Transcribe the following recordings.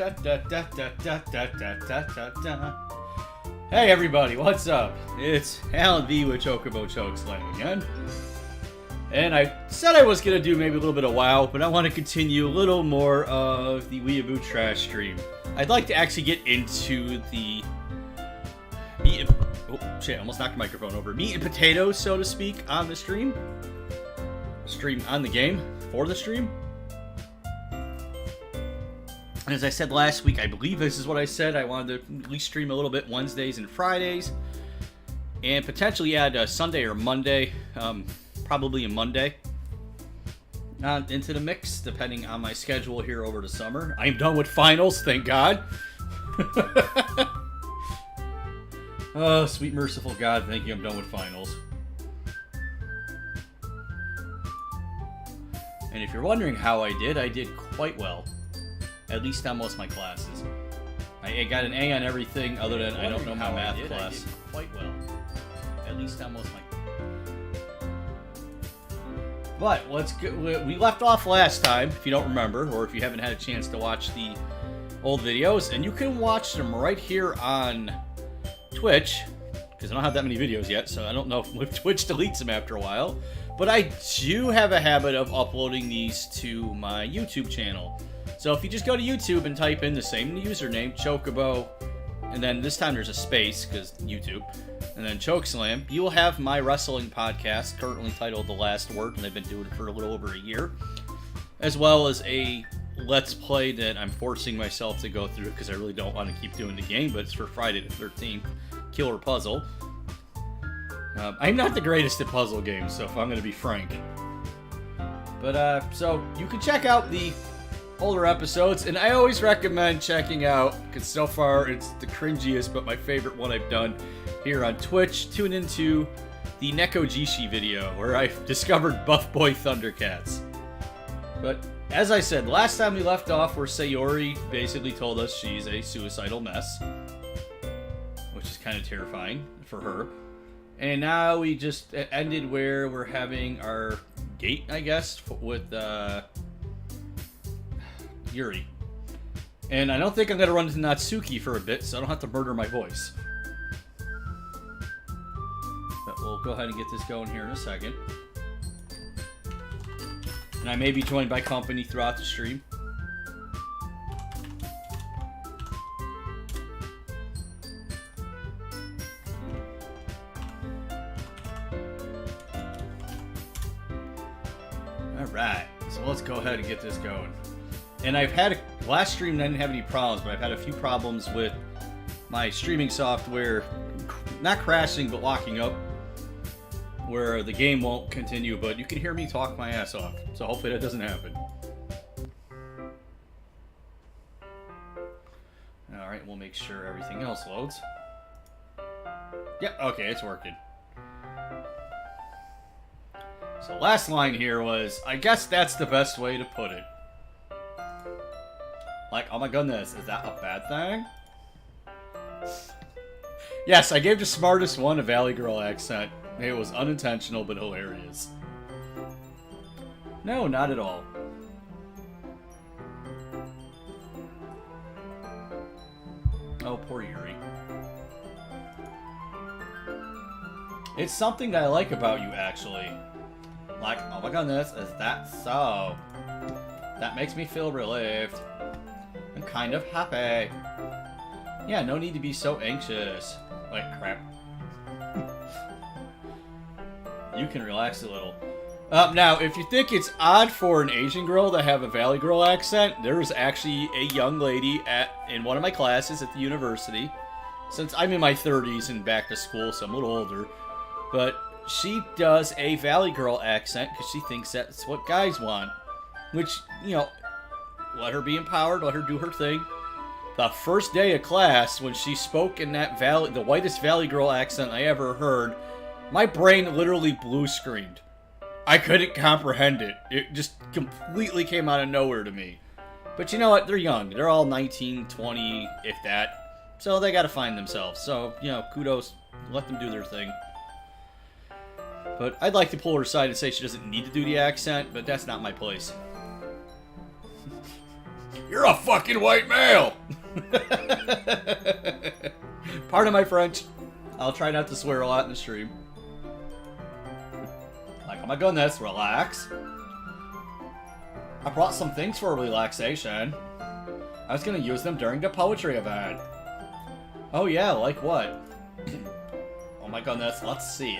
Hey everybody, what's up? It's Alan V with Chocobo Chokeslam again. And I said I was going to do maybe a little bit of WoW, but I want to continue a little more of the Weaboo trash stream. I'd like to actually get into the meat and... Oh, shit, I almost knocked the microphone over. Meat and potatoes, so to speak, on the stream. Stream on the game, for the stream. And as I said last week, I believe this is what I said, I wanted to at least stream a little bit Wednesdays and Fridays. And potentially add a Sunday or Monday, probably a Monday, into the mix, depending on my schedule here over the summer. I am done with finals, thank God. Oh, sweet merciful God, thank you, I'm done with finals. And if you're wondering how I did quite well. At least on most of my classes. I got an A on everything other than I don't know my math class. I did quite well. At least on most of my... But, let's go. We left off last time, if you don't remember, or if you haven't had a chance to watch the old videos, and you can watch them right here on Twitch, because I don't have that many videos yet, so I don't know if Twitch deletes them after a while, but I do have a habit of uploading these to my YouTube channel. So if you just go to YouTube and type in the same username, Chocobo, and then this time there's a space, because YouTube, and then Chokeslam, you will have my wrestling podcast, currently titled The Last Word, and I've been doing it for a little over a year, as well as a Let's Play that I'm forcing myself to go through, because I really don't want to keep doing the game, but it's for Friday the 13th, Killer Puzzle. I'm not the greatest at puzzle games, so if I'm going to be frank. But, so, you can check out the older episodes, and I always recommend checking out, because so far it's the cringiest but my favorite one I've done here on Twitch. Tune into the Nekojishi video where I discovered Buff Boy Thundercats. But as I said, last time we left off where Sayori basically told us she's a suicidal mess, which is kind of terrifying for her. And now we just ended where we're having our date, I guess, with Yuri. And I don't think I'm going to run into Natsuki for a bit, so I don't have to murder my voice. But we'll go ahead and get this going here in a second. And I may be joined by company throughout the stream. Alright, so let's go ahead and get this going. And I've had last stream I didn't have any problems, but I've had a few problems with my streaming software, not crashing, but locking up, where the game won't continue, but you can hear me talk my ass off, so hopefully that doesn't happen. Alright, we'll make sure everything else loads. Yep, okay, it's working. So last line here was, I guess that's the best way to put it. Like, oh my goodness, is that a bad thing? Yes, I gave the smartest one a Valley Girl accent. It was unintentional, but hilarious. No, not at all. Oh, poor Yuri. It's something that I like about you, actually. Like, oh my goodness, is that so? That makes me feel relieved. I'm kind of happy. Yeah, no need to be so anxious. Like, crap. You can relax a little. Now, if you think it's odd for an Asian girl to have a Valley Girl accent, there was actually a young lady in one of my classes at the university. Since I'm in my 30s and back to school, so I'm a little older. But she does a Valley Girl accent because she thinks that's what guys want. Which, you know, let her be empowered, let her do her thing. The first day of class, when she spoke in that the whitest Valley Girl accent I ever heard, my brain literally blue screened. I couldn't comprehend it. It just completely came out of nowhere to me. But you know what? They're young. They're all 19, 20, if that. So they gotta find themselves. So, you know, kudos. Let them do their thing. But I'd like to pull her aside and say she doesn't need to do the accent, but that's not my place. You're a fucking white male! Pardon my French. I'll try not to swear a lot in the stream. Like, oh my goodness, relax. I brought some things for relaxation. I was gonna use them during the poetry event. Oh yeah, like what? Oh my goodness, let's see.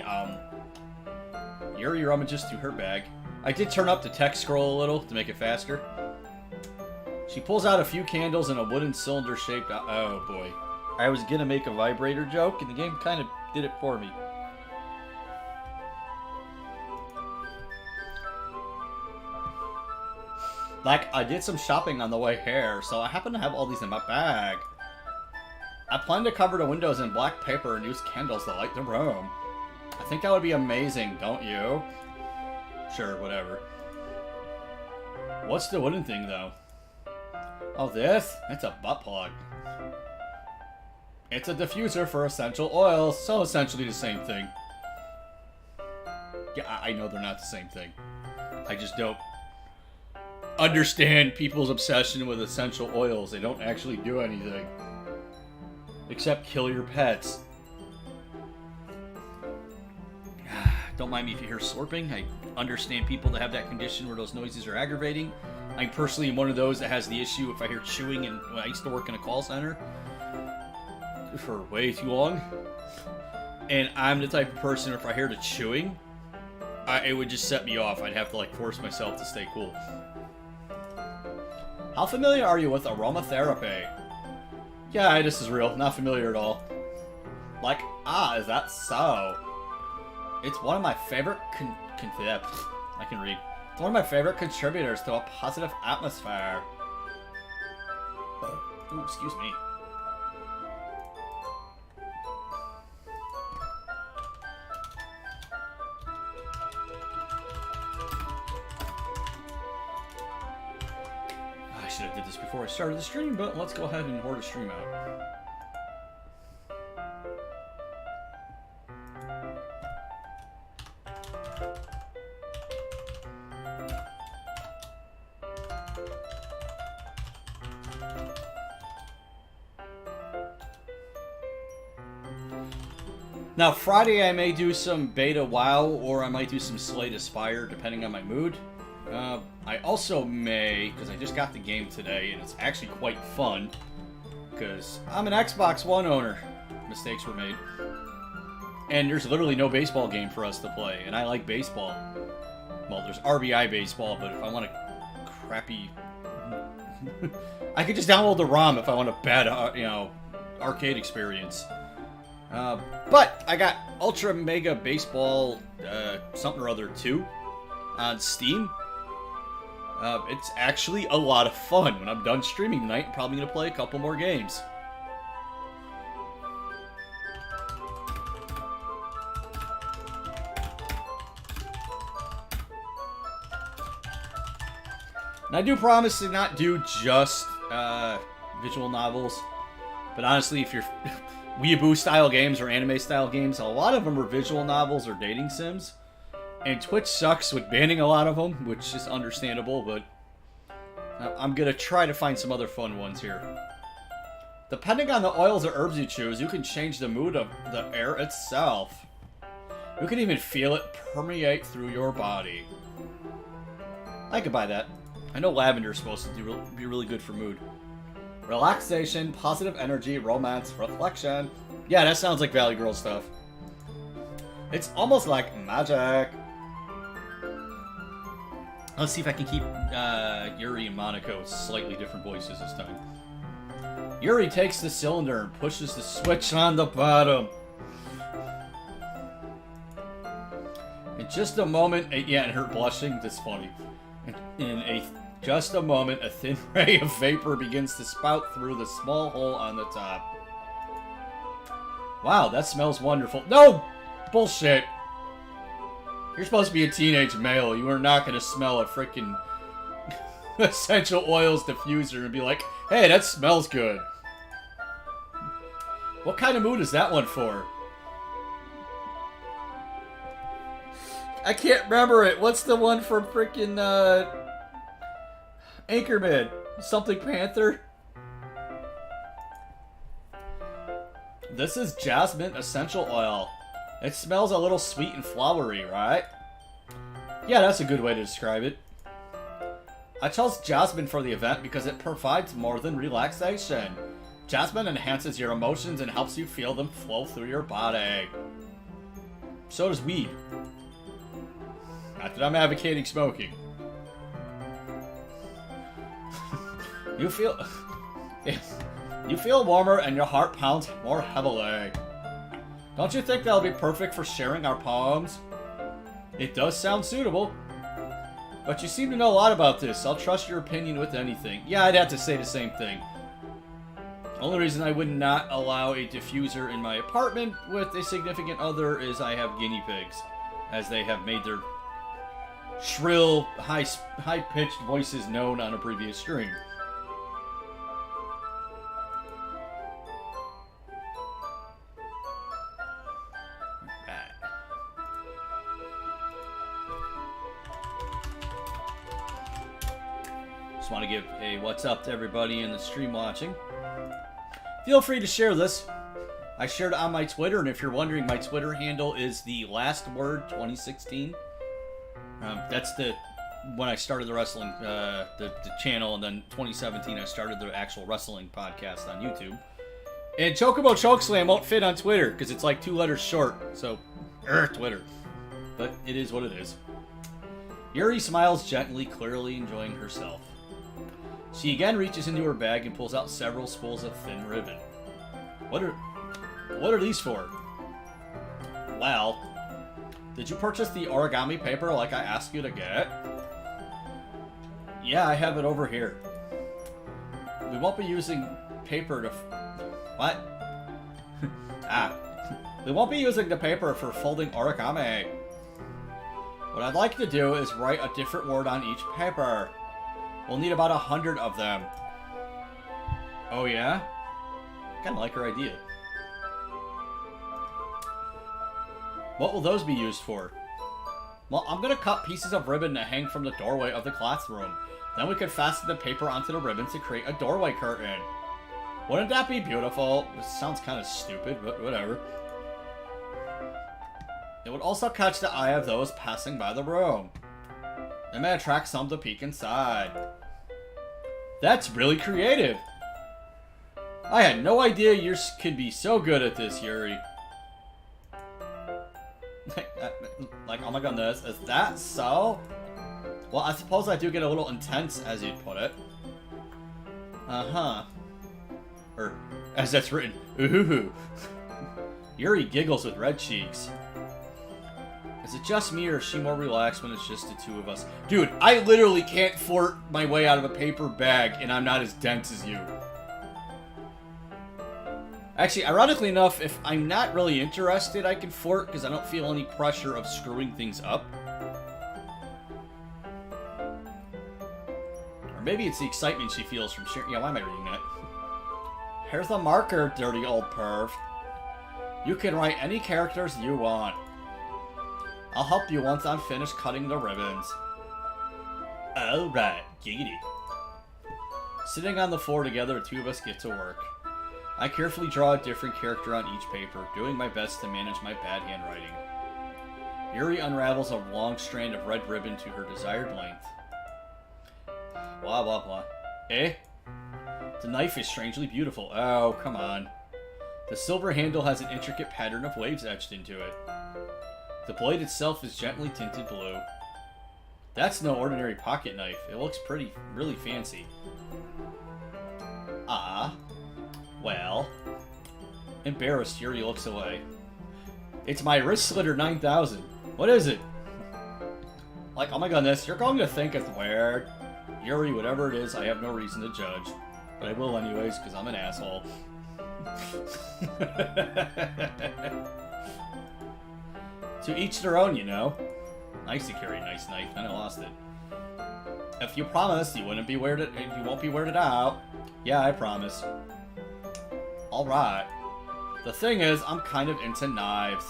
Yuri rummages through her bag. I did turn up the text scroll a little to make it faster. She pulls out a few candles and a wooden cylinder shaped... Oh boy. I was gonna make a vibrator joke and the game kind of did it for me. Like, I did some shopping on the way here, so I happen to have all these in my bag. I plan to cover the windows in black paper and use candles to light the room. I think that would be amazing, don't you? Sure, whatever. What's the wooden thing, though? Oh, this? It's a butt plug. It's a diffuser for essential oils, so essentially the same thing. Yeah, I know they're not the same thing. I just don't understand people's obsession with essential oils. They don't actually do anything. Except kill your pets. Don't mind me if you hear slurping. I understand people that have that condition where those noises are aggravating. I'm personally one of those that has the issue if I hear chewing, and I used to work in a call center for way too long. And I'm the type of person, if I hear the chewing, it would just set me off. I'd have to like force myself to stay cool. How familiar are you with aromatherapy? Yeah, this is real. Not familiar at all. Like, is that so? It's one of my favorite I can read. It's one of my favorite contributors to a positive atmosphere. Ooh, excuse me. I should have did this before I started the stream, but let's go ahead and whore the stream out. Now, Friday I may do some Beta WoW, or I might do some Slate Aspire, depending on my mood. I also may, because I just got the game today, and it's actually quite fun, because I'm an Xbox One owner. Mistakes were made. And there's literally no baseball game for us to play, and I like baseball. Well, there's RBI baseball, but if I want a crappy... I could just download the ROM if I want a bad, arcade experience. But I got Ultra Mega Baseball something or other 2 on Steam. It's actually a lot of fun. When I'm done streaming tonight, I'm probably going to play a couple more games. And I do promise to not do just visual novels. But honestly, if you're... Weaboo style games or anime style games, a lot of them are visual novels or dating sims, and Twitch sucks with banning a lot of them, which is understandable, but I'm gonna try to find some other fun ones here. Depending on the oils or herbs you choose, you can change the mood of the air itself. You can even feel it permeate through your body. I could buy that. I know lavender is supposed to be really good for mood. Relaxation, positive energy, romance, reflection. Yeah, that sounds like Valley Girl stuff. It's almost like magic. Let's see if I can keep Yuri and Monaco slightly different voices this time. Yuri takes the cylinder and pushes the switch on the bottom. In just a moment, yeah, and her blushing, that's funny. In just a moment, a thin ray of vapor begins to spout through the small hole on the top. Wow, that smells wonderful. No! Bullshit. You're supposed to be a teenage male. You are not going to smell a freaking essential oils diffuser and be like, hey, that smells good. What kind of mood is that one for? I can't remember it. What's the one for freaking, Anchorman? Something Panther. This is jasmine essential oil. It smells a little sweet and flowery, right? Yeah, that's a good way to describe it. I chose jasmine for the event because it provides more than relaxation. Jasmine enhances your emotions and helps you feel them flow through your body. So does weed. Not that I'm advocating smoking. You feel warmer and your heart pounds more heavily. Don't you think that'll be perfect for sharing our poems? It does sound suitable. But you seem to know a lot about this. I'll trust your opinion with anything. Yeah, I'd have to say the same thing. Only reason I would not allow a diffuser in my apartment with a significant other is I have guinea pigs, as they have made their shrill, high-pitched voices known on a previous stream. Want to give a what's up to everybody in the stream watching. Feel free to share this. I shared it on my Twitter, and if you're wondering, my Twitter handle is the last word 2016. That's when I started the wrestling the channel, and then 2017 I started the actual wrestling podcast on YouTube. And Chocobo Chokeslam won't fit on Twitter because it's like 2 letters short, so Twitter. But it is what it is. Yuri smiles gently, clearly enjoying herself. She again reaches into her bag and pulls out several spools of thin ribbon. What are these for? Well, did you purchase the origami paper like I asked you to get? Yeah, I have it over here. We won't be using paper to... What? We won't be using the paper for folding origami. What I'd like to do is write a different word on each paper. We'll need about 100 of them. Oh yeah? Kinda like her idea. What will those be used for? Well, I'm gonna cut pieces of ribbon to hang from the doorway of the classroom. Then we could fasten the paper onto the ribbon to create a doorway curtain. Wouldn't that be beautiful? This sounds kind of stupid, but whatever. It would also catch the eye of those passing by the room. It may attract some to peek inside. That's really creative. I had no idea you could be so good at this, Yuri. Like, oh my goodness, is that so? Well, I suppose I do get a little intense, as you'd put it. Uh-huh. Or, as that's written, ooh. Yuri giggles with red cheeks. Is it just me, or is she more relaxed when it's just the 2 of us? Dude, I literally can't fort my way out of a paper bag, and I'm not as dense as you. Actually, ironically enough, if I'm not really interested, I can fort, because I don't feel any pressure of screwing things up. Or maybe it's the excitement she feels from sharing... Yeah, why am I reading that? Here's the marker, dirty old perv. You can write any characters you want. I'll help you once I'm finished cutting the ribbons. Alright, giggity. Sitting on the floor together, the 2 of us get to work. I carefully draw a different character on each paper, doing my best to manage my bad handwriting. Yuri unravels a long strand of red ribbon to her desired length. Blah, blah, blah. Eh? The knife is strangely beautiful. Oh, come on. The silver handle has an intricate pattern of waves etched into it. The blade itself is gently tinted blue. That's no ordinary pocket knife. It looks really fancy. Ah. Well. Embarrassed, Yuri looks away. It's my wrist slitter 9000. What is it? Like, oh my goodness, you're going to think it's weird. Yuri, whatever it is, I have no reason to judge. But I will anyways, because I'm an asshole. To each their own, you know. Nice to carry a nice knife, then I lost it. If you promised, you won't be weirded out. Yeah, I promise. Alright. The thing is, I'm kind of into knives.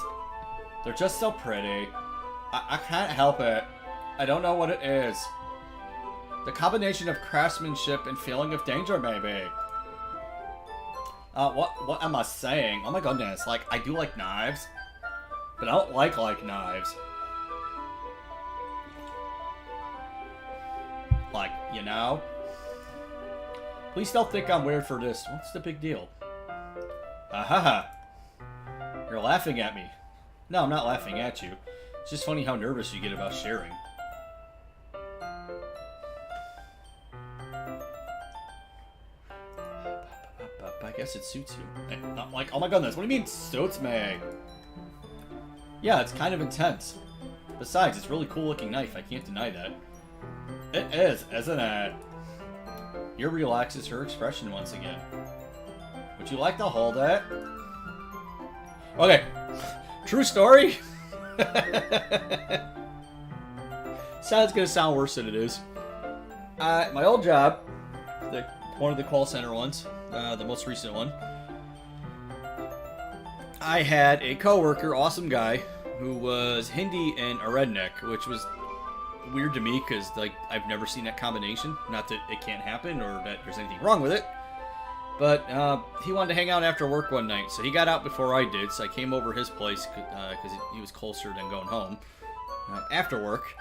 They're just so pretty. I can't help it. I don't know what it is. The combination of craftsmanship and feeling of danger, maybe. What am I saying? Oh my goodness, like, I do like knives, but I don't like knives. Like, you know? Please don't think I'm weird for this. What's the big deal? Ahaha. You're laughing at me. No, I'm not laughing at you. It's just funny how nervous you get about sharing. I guess it suits you. I'm like, oh my goodness, what do you mean suits me? Yeah, it's kind of intense. Besides, it's a really cool looking knife. I can't deny that. It is, isn't it? Yuri relaxes her expression once again. Would you like to hold it? Okay. True story. Sounds gonna sound worse than it is. My old job, one of the call center ones, the most recent one, I had a coworker, awesome guy, who was Hindi and a redneck, which was weird to me because, like, I've never seen that combination. Not that it can't happen or that there's anything wrong with it, but he wanted to hang out after work one night, so he got out before I did. So I came over his place because he was closer than going home after work,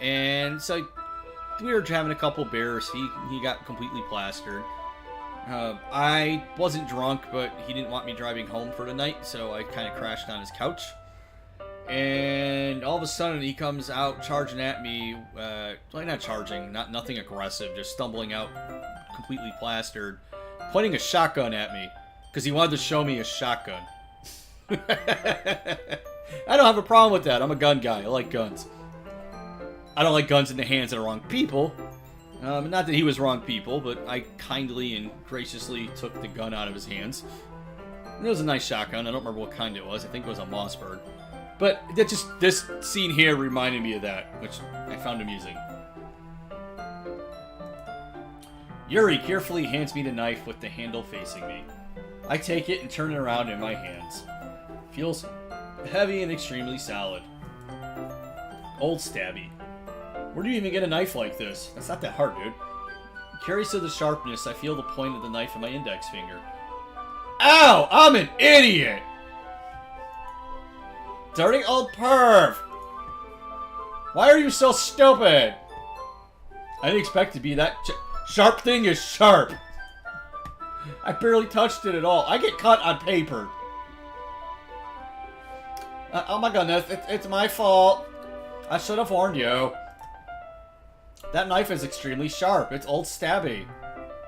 and so we were having a couple beers. He got completely plastered. I wasn't drunk, but he didn't want me driving home for the night, so I kind of crashed on his couch. And all of a sudden, he comes out charging at me. Like, not charging, nothing aggressive, just stumbling out, completely plastered, pointing a shotgun at me because he wanted to show me a shotgun. I don't have a problem with that. I'm a gun guy. I like guns. I don't like guns in the hands of the wrong people. Not that he was wrong people, but I kindly and graciously took the gun out of his hands. And it was a nice shotgun. I don't remember what kind it was. I think it was a Mossberg. But this scene here reminded me of that, which I found amusing. Yuri carefully hands me the knife with the handle facing me. I take it and turn it around in my hands. Feels heavy and extremely solid. Old stabby. Where do you even get a knife like this? That's not that hard, dude. Curious to the sharpness, I feel the point of the knife in my index finger. Ow! I'm an idiot! Dirty old perv! Why are you so stupid? I didn't expect it to be that sharp thing is sharp. I barely touched it at all. I get cut on paper. Oh my goodness, it's my fault. I should have warned you. That knife is extremely sharp. It's old stabby.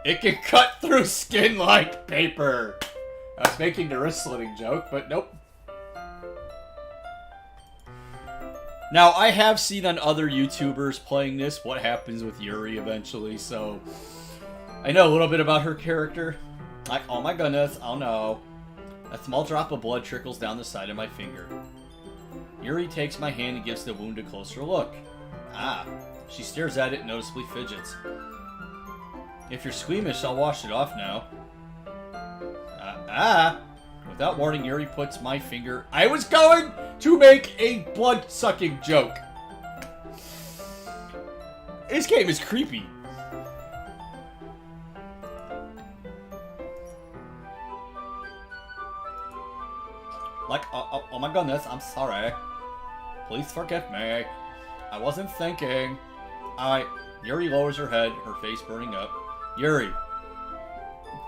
It can cut through skin like paper. I was making the wrist slitting joke, but nope. Now, I have seen on other YouTubers playing this what happens with Yuri eventually, so I know a little bit about her character. Like, oh my goodness, oh no. A small drop of blood trickles down the side of my finger. Yuri takes my hand and gives the wound a closer look. Ah. She stares at it and noticeably fidgets. If you're squeamish, I'll wash it off now. Without warning, Yuri puts my finger... I was going to make a blood-sucking joke. This game is creepy. Like, oh my goodness, I'm sorry. Please forgive me. I wasn't thinking. Yuri lowers her head, her face burning up. Yuri.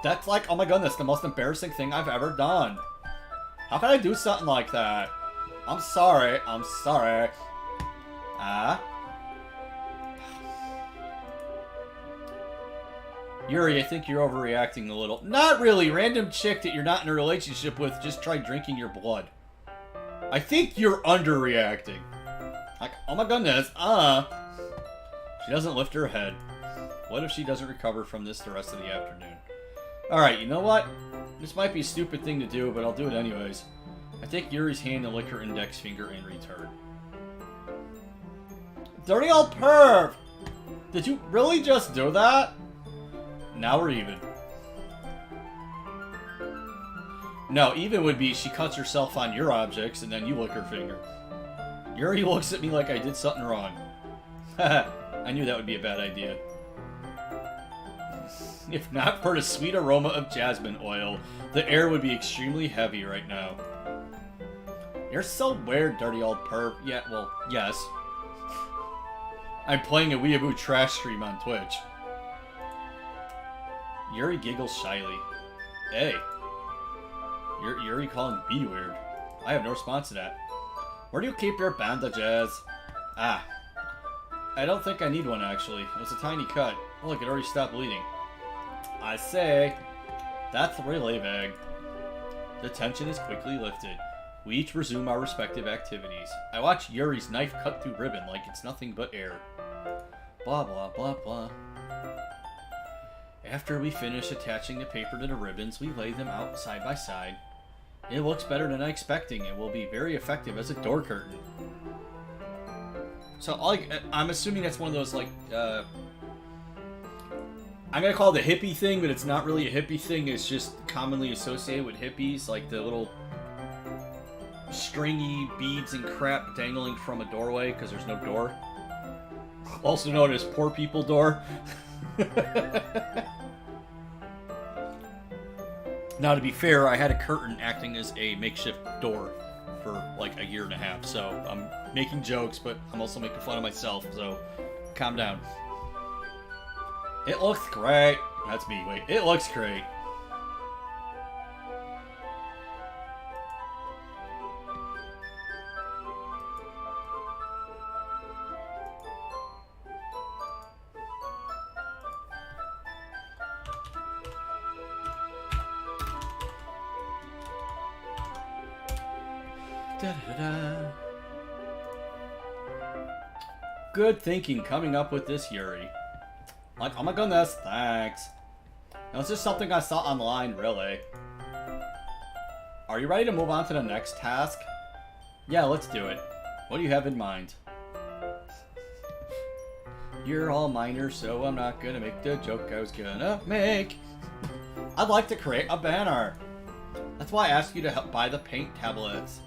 That's like, oh my goodness, the most embarrassing thing I've ever done. How can I do something like that? I'm sorry. Yuri, I think you're overreacting a little. Not really. Random chick that you're not in a relationship with just tried drinking your blood. I think you're underreacting. Like, oh my goodness, She doesn't lift her head. What if she doesn't recover from this the rest of the afternoon? Alright, you know what? This might be a stupid thing to do, but I'll do it anyways. I take Yuri's hand and lick her index finger in return. Dirty old perv! Did you really just do that? Now we're even. No, even would be she cuts herself on your objects and then you lick her finger. Yuri looks at me like I did something wrong. Haha, I knew that would be a bad idea. If not for the sweet aroma of jasmine oil, the air would be extremely heavy right now. You're so weird, dirty old perv. Yeah, well, yes. I'm playing a Weaboo trash stream on Twitch. Yuri giggles shyly. Hey. You're Yuri calling B weird. I have no response to that. Where do you keep your bandages? Ah. I don't think I need one, actually. It was a tiny cut. Look, it already stopped bleeding. I say. That's really big. The tension is quickly lifted. We each resume our respective activities. I watch Yuri's knife cut through ribbon like it's nothing but air. Blah, blah, blah, blah. After we finish attaching the paper to the ribbons, we lay them out side by side. It looks better than I expecting. It will be very effective as a door curtain. So, I'm assuming that's one of those, like, I'm gonna call it a hippie thing, but it's not really a hippie thing. It's just commonly associated with hippies, like the little stringy beads and crap dangling from a doorway because there's no door. Also known as poor people door. Now, to be fair, I had a curtain acting as a makeshift door for like a year and a half, so I'm making jokes, but I'm also making fun of myself, so calm down. It looks great. That's me. Wait, it looks great. Da-da-da-da. Good thinking coming up with this, Yuri. Like, oh my goodness, thanks. Now, it's just something I saw online, really. Are you ready to move on to the next task? Yeah, let's do it. What do you have in mind? You're all minor, so I'm not gonna make the joke I was gonna make. I'd like to create a banner. That's why I asked you to help buy the paint tablets.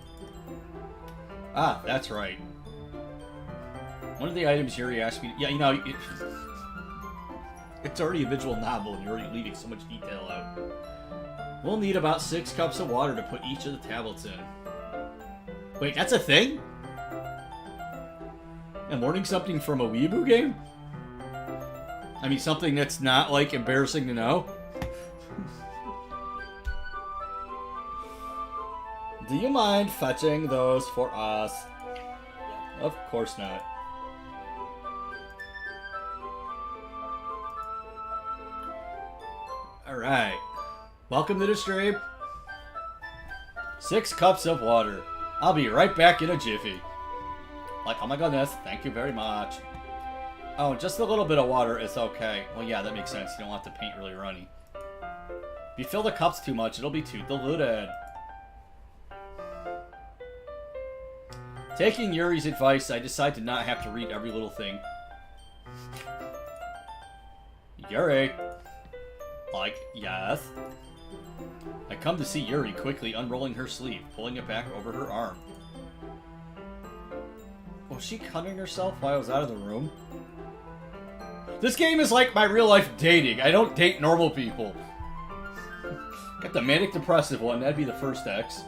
Ah, that's right. One of the items Yuri asked me... Yeah, you know, it's already a visual novel and you're already leaving so much detail out. We'll need about 6 cups of water to put each of the tablets in. Wait, that's a thing? I'm learning something from a Weaboo game? I mean, something that's not, like, embarrassing to know? Do you mind fetching those for us? Of course not. Alright. Welcome to the stream. 6 cups of water. I'll be right back in a jiffy. Like, oh my goodness, thank you very much. Oh, just a little bit of water is okay. Well, yeah, that makes sense. You don't want the paint really runny. If you fill the cups too much, it'll be too diluted. Taking Yuri's advice, I decide to not have to read every little thing. Yuri. Like, yes? I come to see Yuri quickly unrolling her sleeve, pulling it back over her arm. Was she cutting herself while I was out of the room? This game is like my real life dating. I don't date normal people. Got the manic depressive one, that'd be the first X.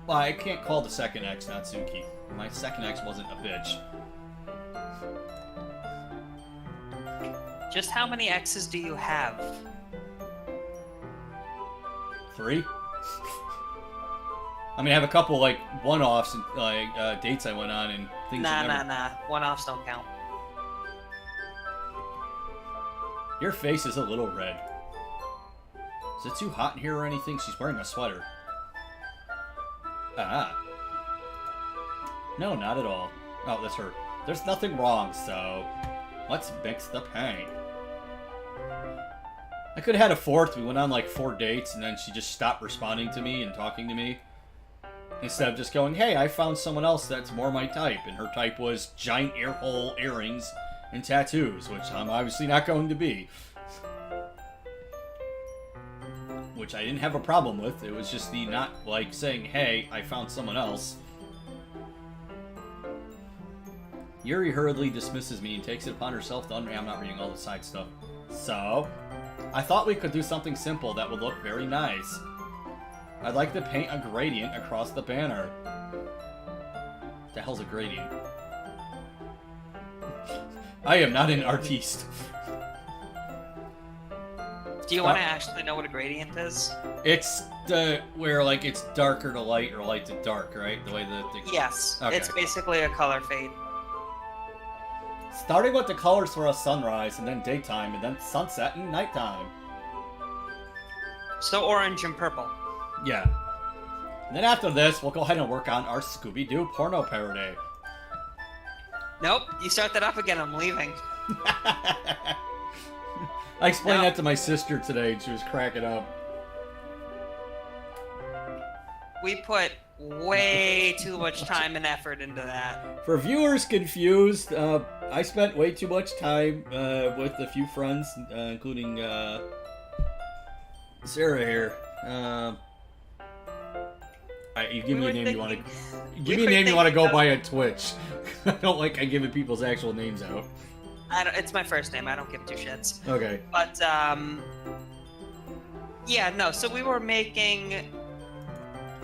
Well, I can't call the second X Natsuki. My second X wasn't a bitch. Just how many X's do you have? 3? I mean, I have a couple, like, one-offs, and like, dates I went on, and things Nah. One-offs don't count. Your face is a little red. Is it too hot in here or anything? She's wearing a sweater. Ah. No, not at all. Oh, that's her. There's nothing wrong, so... let's mix the paint. I could have had a 4th. We went on, like, 4 dates, and then she just stopped responding to me and talking to me. Instead of just going, hey, I found someone else that's more my type. And her type was giant earhole earrings and tattoos, which I'm obviously not going to be. Which I didn't have a problem with. It was just the not, like, saying, hey, I found someone else. Yuri hurriedly dismisses me and takes it upon herself to I'm not reading all the side stuff. So, I thought we could do something simple that would look very nice. I'd like to paint a gradient across the banner. The hell's a gradient? I am not an artiste. Do you want to actually know what a gradient is? It's where like it's darker to light or light to dark, right? The way the Yes. Okay. It's basically a color fade. Starting with the colors for a sunrise, and then daytime, and then sunset and nighttime. So orange and purple. Yeah. And then after this, we'll go ahead and work on our Scooby-Doo porno parody. Nope. You start that up again, I'm leaving. I explained that to my sister today, and she was cracking up. We put way too much time and effort into that. For viewers confused, I spent way too much time with a few friends, including Sarah here. You give me a name you want to. Give me a name you want to go by on Twitch. I don't like giving people's actual names out. It's my first name. I don't give two shits. Okay. But yeah, no. So we were making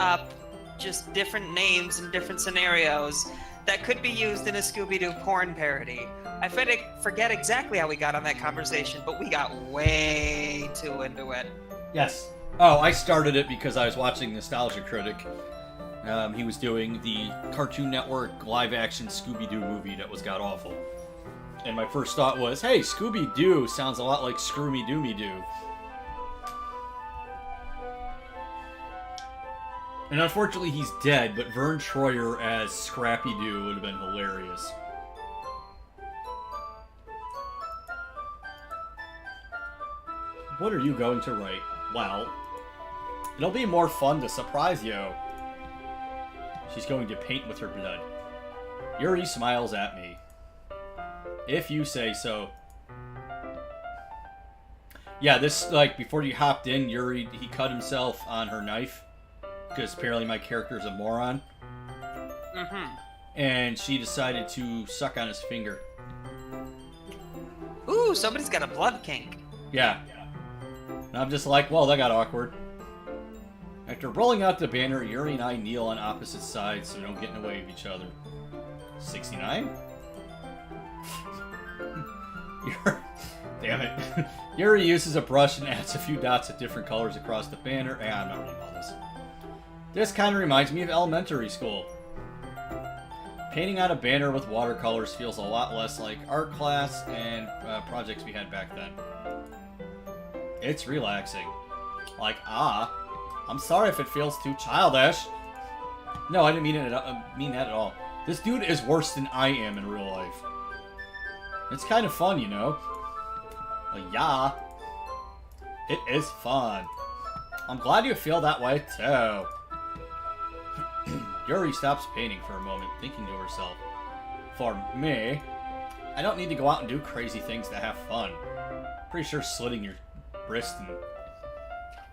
up just different names and different scenarios that could be used in a Scooby-Doo porn parody. I forget exactly how we got on that conversation, but we got way too into it. Yes. Oh, I started it because I was watching Nostalgia Critic. He was doing the Cartoon Network live-action Scooby-Doo movie that was god-awful. And my first thought was, hey, Scooby-Doo sounds a lot like Scroomy-Doomy-Doo. And unfortunately, he's dead, but Vern Troyer as Scrappy-Doo would have been hilarious. What are you going to write? Well, it'll be more fun to surprise you. She's going to paint with her blood. Yuri smiles at me. If you say so. Yeah, this, like, before you hopped in, Yuri, he cut himself on her knife. Because apparently my character's a moron. Mm-hmm. And she decided to suck on his finger. Ooh, somebody's got a blood kink. Yeah. And I'm just like, well, that got awkward. After rolling out the banner, Yuri and I kneel on opposite sides so we don't get in the way of each other. 69? Damn it. Yuri uses a brush and adds a few dots of different colors across the banner. I'm not reading all this. This kind of reminds me of elementary school. Painting on a banner with watercolors feels a lot less like art class and projects we had back then. It's relaxing. Like, I'm sorry if it feels too childish. No, I didn't mean that at all. This dude is worse than I am in real life. It's kind of fun, you know? Yeah. It is fun. I'm glad you feel that way, too. Yuri stops painting for a moment, thinking to herself. For me, I don't need to go out and do crazy things to have fun. Pretty sure slitting your wrist and...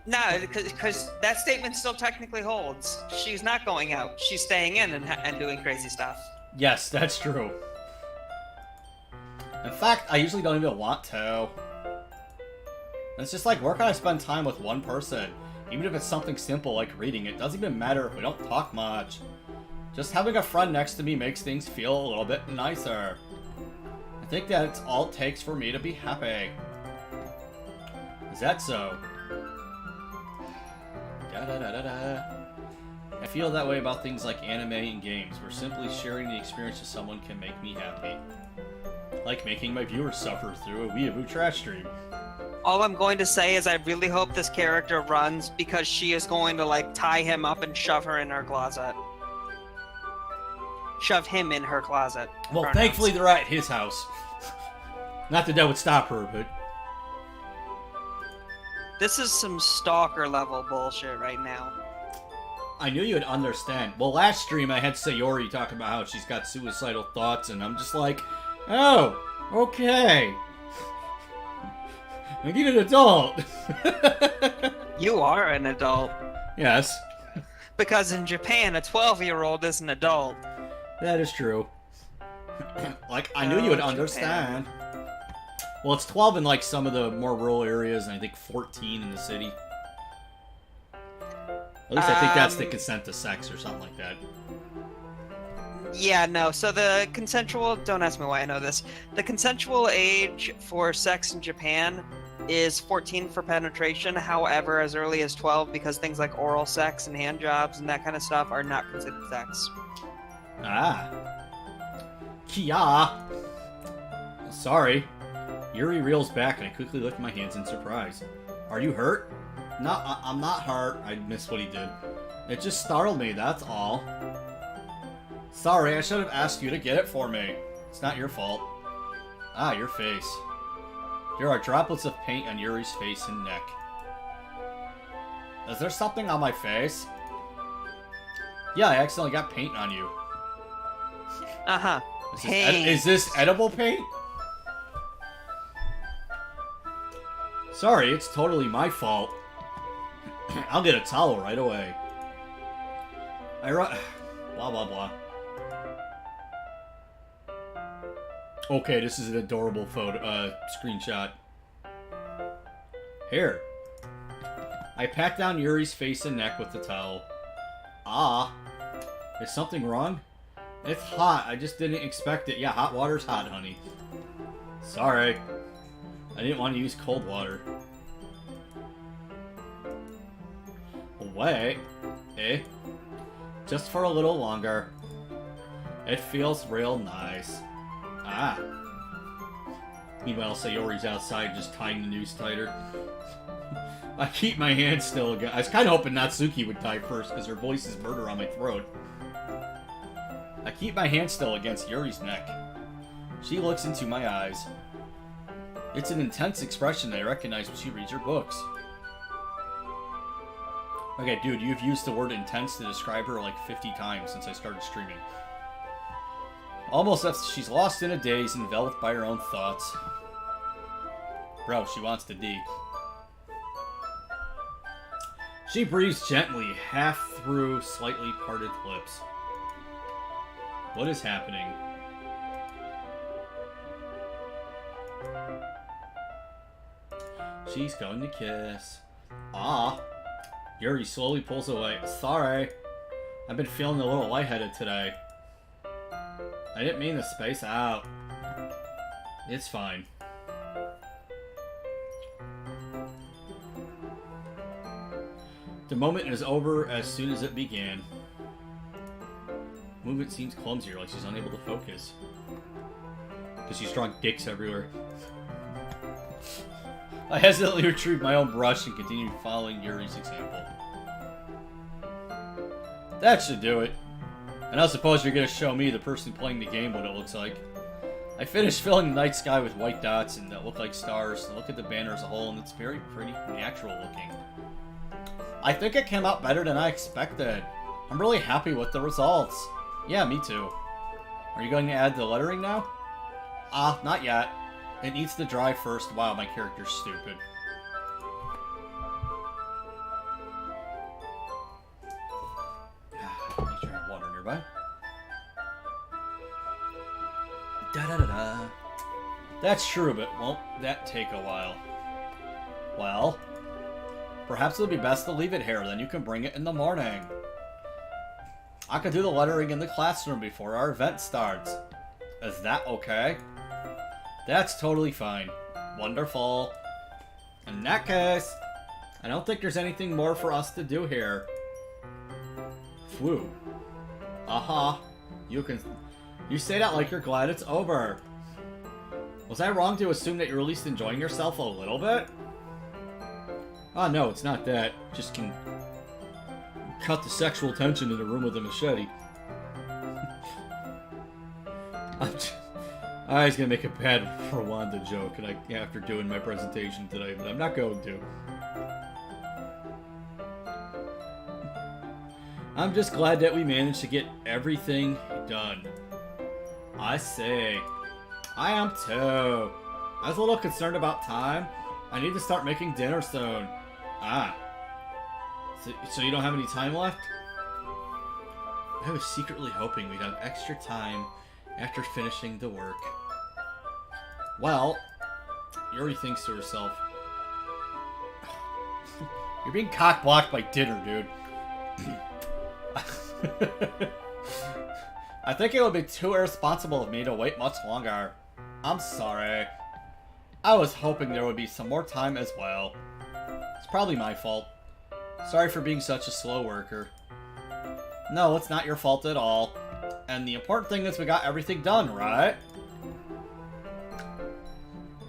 No, because that statement still technically holds. She's not going out. She's staying in and doing crazy stuff. Yes, that's true. In fact, I usually don't even want to. It's just like, where can I spend time with one person? Even if it's something simple like reading, it doesn't even matter if we don't talk much. Just having a friend next to me makes things feel a little bit nicer. I think that's all it takes for me to be happy. Is that so? Da-da-da-da-da. I feel that way about things like anime and games, where simply sharing the experience with someone can make me happy. Like making my viewers suffer through a Weaboo trash stream. All I'm going to say is I really hope this character runs because she is going to, like, tie him up and shove her in her closet. Shove him in her closet. Well, Pronouns. thankfully they're at his house. Not that that would stop her, but... This is some stalker level bullshit right now. I knew you'd understand. Well, last stream I had Sayori talk about how she's got suicidal thoughts, and I'm just like, oh, okay. I need an adult. You are an adult. Yes. Because in Japan, a 12-year-old is an adult. That is true. Like, I knew you would Japan. understand. Well, it's 12 in, like, some of the more rural areas, and I think 14 in the city. At least I think that's the consent to sex or something like that. Yeah, no. So the consensual, don't ask me why I know this. The consensual age for sex in Japan is 14 for penetration. However, as early as 12, because things like oral sex and hand jobs and that kind of stuff are not considered sex. Ah. Kia. Sorry. Yuri reels back and I quickly lift my hands in surprise. Are you hurt? No, I'm not hurt. I missed what he did. It just startled me, that's all. Sorry, I should have asked you to get it for me. It's not your fault. Ah, your face. There are droplets of paint on Yuri's face and neck. Is there something on my face? Yeah, I accidentally got paint on you. Uh-huh. Is this edible paint? Sorry, it's totally my fault. I'll get a towel right away. Blah, blah, blah. Okay, this is an adorable photo, screenshot. Here. I pat down Yuri's face and neck with the towel. Ah. Is something wrong? It's hot. I just didn't expect it. Yeah, hot water's hot, honey. Sorry. I didn't want to use cold water. Wait. Eh? Just for a little longer. It feels real nice. Ah. Meanwhile, Sayori's outside just tying the noose tighter. I keep my hand still again. I was kind of hoping Natsuki would tie first because her voice is murder on my throat. I keep my hand still against Yuri's neck. She looks into my eyes. It's an intense expression I recognize when she reads her books. Okay, dude, you've used the word intense to describe her like 50 times since I started streaming. Almost as she's lost in a daze, enveloped by her own thoughts. Bro, she wants to D. She breathes gently, half through slightly parted lips. What is happening? She's going to kiss. Ah. Yuri slowly pulls away. Sorry. I've been feeling a little lightheaded today. I didn't mean to space out. It's fine. The moment is over as soon as it began. Movement seems clumsier, like she's unable to focus. Because she's drawing dicks everywhere. I hesitantly retrieved my own brush and continued following Yuri's example. That should do it. And I suppose you're going to show me, the person playing the game, what it looks like. I finished filling the night sky with white dots and that look like stars. And look at the banner as a whole, and it's very pretty natural looking. I think it came out better than I expected. I'm really happy with the results. Yeah, me too. Are you going to add the lettering now? Ah, not yet. It needs to dry first. Wow, my character's stupid. Make sure I have water nearby. Da-da-da-da. That's true, but won't that take a while? Well, perhaps it'll be best to leave it here, then you can bring it in the morning. I could do the lettering in the classroom before our event starts. Is that okay? That's totally fine. Wonderful. In that case, I don't think there's anything more for us to do here. Phew. Uh-huh. You say that like you're glad it's over. Was I wrong to assume that you're at least enjoying yourself a little bit? Oh, no, it's not that. Just can cut the sexual tension in the room with a machete. I was gonna make a bad Rwanda joke after doing my presentation today, but I'm not going to. I'm just glad that we managed to get everything done. I say. I am too. I was a little concerned about time. I need to start making dinner soon. Ah. So you don't have any time left? I was secretly hoping we'd have extra time after finishing the work. Well, Yuri thinks to herself, you're being cock-blocked by dinner, dude. I think it would be too irresponsible of me to wait much longer. I'm sorry. I was hoping there would be some more time as well. It's probably my fault. Sorry for being such a slow worker. No, it's not your fault at all. And the important thing is we got everything done, right?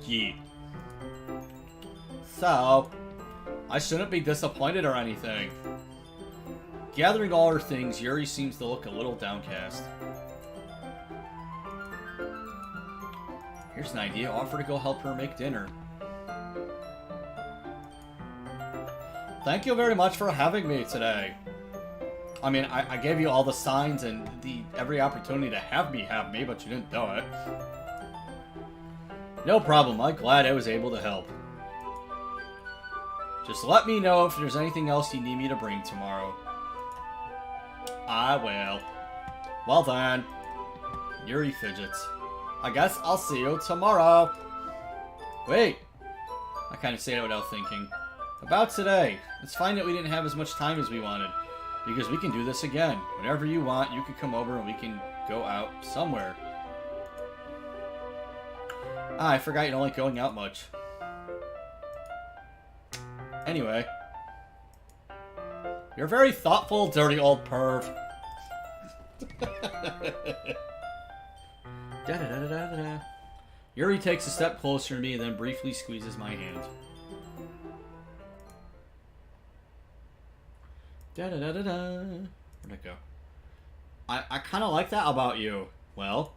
Yeah. So, I shouldn't be disappointed or anything. Gathering all her things, Yuri seems to look a little downcast. Here's an idea. Offer to go help her make dinner. Thank you very much for having me today. I mean, I gave you all the signs and every opportunity to have me, but you didn't do it. No problem. I'm glad I was able to help. Just let me know if there's anything else you need me to bring tomorrow. I will. Well then. Yuri fidgets. I guess I'll see you tomorrow. Wait. I kind of say it without thinking. About today. It's fine that we didn't have as much time as we wanted. Because we can do this again. Whenever you want, you can come over and we can go out somewhere. Ah, I forgot you don't like going out much. Anyway. You're very thoughtful, dirty old perv. Da-da-da-da-da-da. Yuri takes a step closer to me and then briefly squeezes my hand. Da-da-da-da-da. Where'd it go? I kind of like that about you. Well,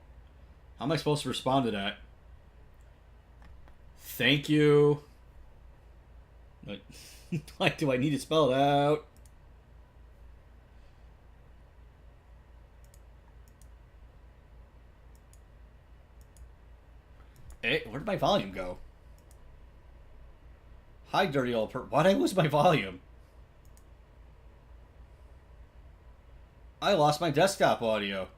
how am I supposed to respond to that? Thank you. Like, do I need to spell it out? Hey, where'd my volume go? Hi, dirty old why'd I lose my volume? I lost my desktop audio.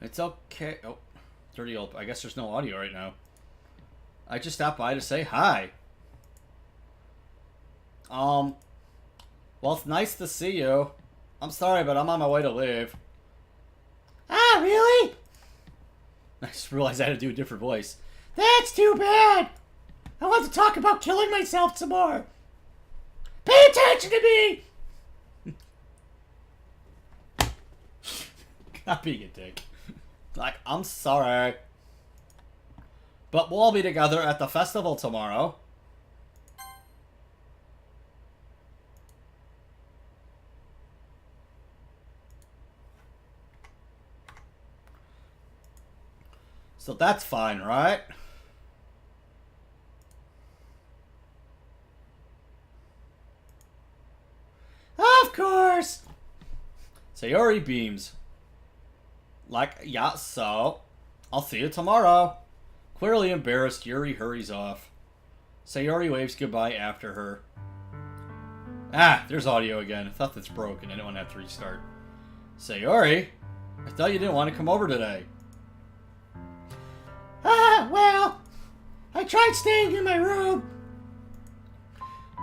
It's okay. Oh, dirty old. I guess there's no audio right now. I just stopped by to say hi. Well, it's nice to see you. I'm sorry, but I'm on my way to leave. Ah, really? I just realized I had to do a different voice. That's too bad. I want to talk about killing myself some more. Pay attention to me. Not being a dick. Like, I'm sorry. But we'll all be together at the festival tomorrow. So that's fine, right? Of course! Sayori beams. Like, yeah, so. I'll see you tomorrow. Clearly embarrassed, Yuri hurries off. Sayori waves goodbye after her. Ah, there's audio again. I thought that's broken. I didn't want to have to restart. Sayori? I thought you didn't want to come over today. Ah, well, I tried staying in my room.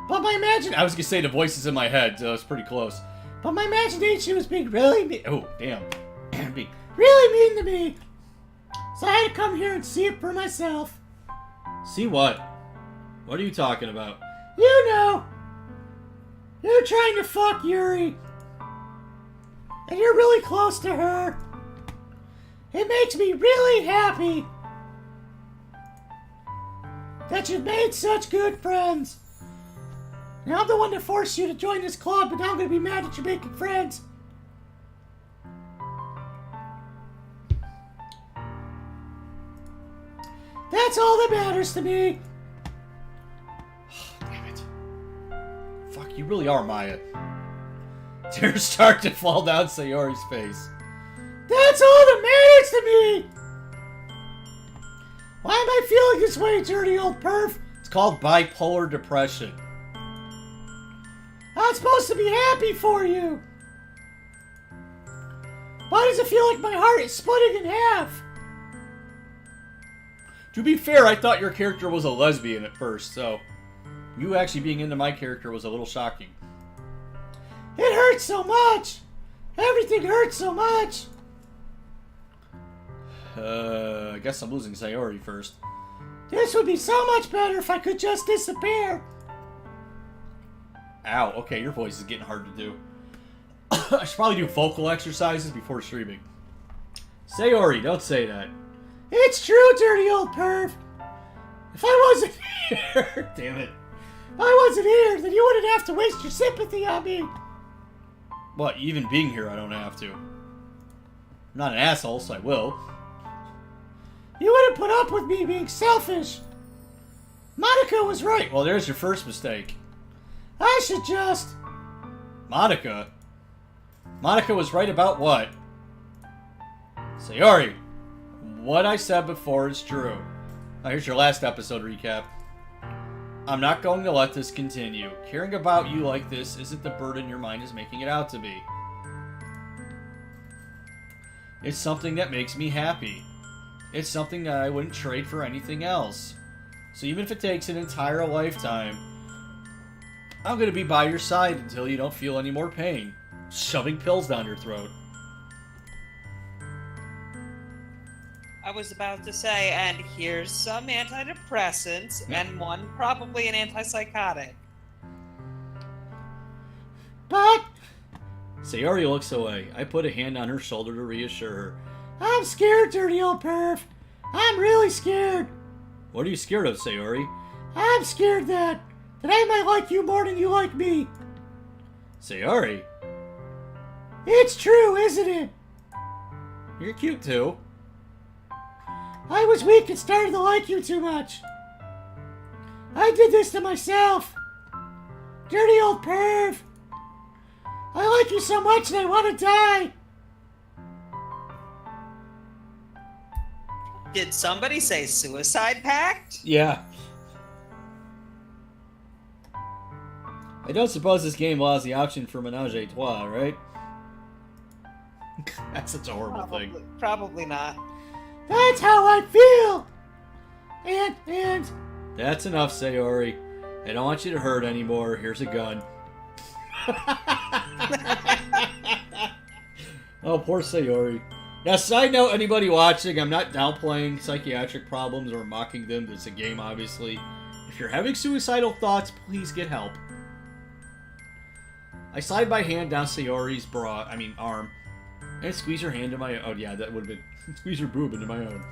But my I was going to say the voices in my head, so it's pretty close. But my imagination was being really mean. Oh, damn. Being really mean to me. So I had to come here and see it for myself. See what? What are you talking about? You know. You're trying to fuck Yuri. And you're really close to her. It makes me really happy that you've made such good friends. Now I'm the one that forced you to join this club, but now I'm going to be mad that you're making friends. That's all that matters to me. Damn it. Fuck, you really are Maya. Tears start to fall down Sayori's face. That's all that matters to me! Why am I feeling this way, dirty old perv? It's called bipolar depression. I'm supposed to be happy for you. Why does it feel like my heart is splitting in half? To be fair, I thought your character was a lesbian at first, so you actually being into my character was a little shocking. It hurts so much! Everything hurts so much! I guess I'm losing Sayori first. This would be so much better if I could just disappear! Ow, okay, your voice is getting hard to do. I should probably do vocal exercises before streaming. Sayori, don't say that. It's true, dirty old perv! If I wasn't here... Damn it. If I wasn't here, then you wouldn't have to waste your sympathy on me. What, even being here, I don't have to. I'm not an asshole, so I will. You wouldn't put up with me being selfish. Monica was right. Well, there's your first mistake. I should just... Monica? Monica was right about what? Sayori, what I said before is true. Now here's your last episode recap. I'm not going to let this continue. Caring about you like this isn't the burden your mind is making it out to be. It's something that makes me happy. It's something that I wouldn't trade for anything else. So even if it takes an entire lifetime, I'm going to be by your side until you don't feel any more pain. Shoving pills down your throat. I was about to say, and here's some antidepressants, and one probably an antipsychotic. But... Sayori looks away. I put a hand on her shoulder to reassure her. I'm scared, dirty old perv. I'm really scared. What are you scared of, Sayori? I'm scared that I might like you more than you like me. Sayori? It's true, isn't it? You're cute, too. I was weak and started to like you too much. I did this to myself. Dirty old perv. I like you so much that I want to die. Did somebody say suicide pact? Yeah. I don't suppose this game allows the option for menage a trois, right? That's such a horrible thing. Probably not. That's how I feel! And... That's enough, Sayori. I don't want you to hurt anymore. Here's a gun. Oh, poor Sayori. Now, side note, anybody watching, I'm not downplaying psychiatric problems or mocking them. It's a game, obviously. If you're having suicidal thoughts, please get help. I slide my hand down Sayori's arm, and squeeze her hand in my... Oh, yeah, that would have been... Squeeze her boob into my own.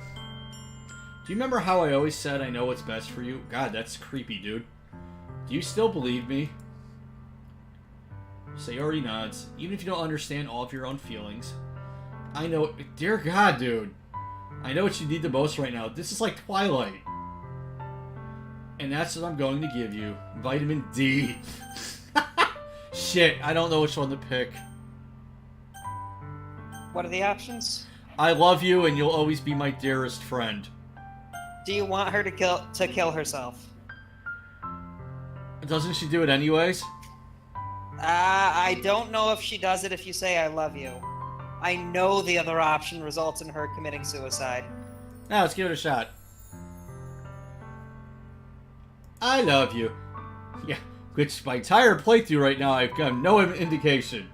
Do you remember how I always said I know what's best for you? God, that's creepy, dude. Do you still believe me? Sayori nods. Even if you don't understand all of your own feelings. I know... Dear God, dude. I know what you need the most right now. This is like Twilight. And that's what I'm going to give you. Vitamin D. Shit, I don't know which one to pick. What are the options? I love you and you'll always be my dearest friend. Do you want her to kill herself? Doesn't she do it anyways? I don't know if she does it if you say I love you. I know the other option results in her committing suicide. Now, let's give it a shot. I love you. Yeah, which my entire playthrough right now, I've got no indication.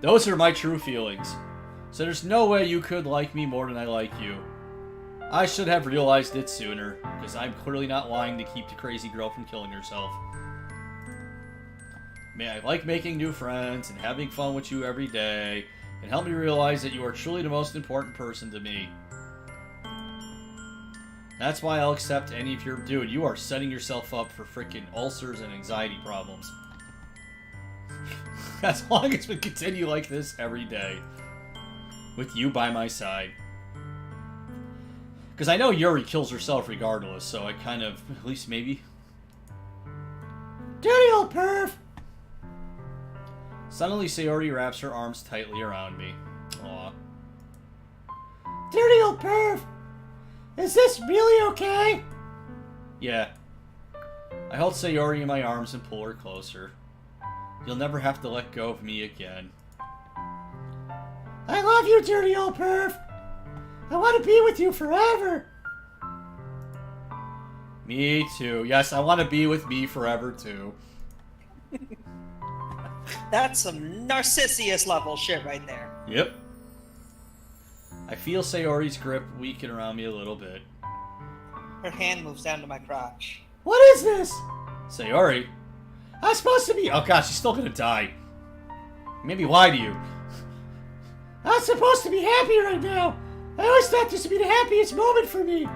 Those are my true feelings. So there's no way you could like me more than I like you. I should have realized it sooner, because I'm clearly not lying to keep the crazy girl from killing herself. May I like making new friends and having fun with you every day, and help me realize that you are truly the most important person to me. That's why I'll accept any of your... Dude, you are setting yourself up for freaking ulcers and anxiety problems. As long as we continue like this every day. With you by my side. Because I know Yuri kills herself regardless, so I kind of... At least maybe... Dirty old perv! Suddenly, Sayori wraps her arms tightly around me. Aw. Dirty old perv! Is this really okay? Yeah. I hold Sayori in my arms and pull her closer. You'll never have to let go of me again. I love you, dirty old perv! I want to be with you forever! Me too. Yes, I want to be with me forever too. That's some Narcissus level shit right there. Yep. I feel Sayori's grip weaken around me a little bit. Her hand moves down to my crotch. What is this? Sayori? I'm supposed to be... Oh gosh, she's still gonna die. Maybe lie to you. I'm supposed to be happy right now. I always thought this would be the happiest moment for me.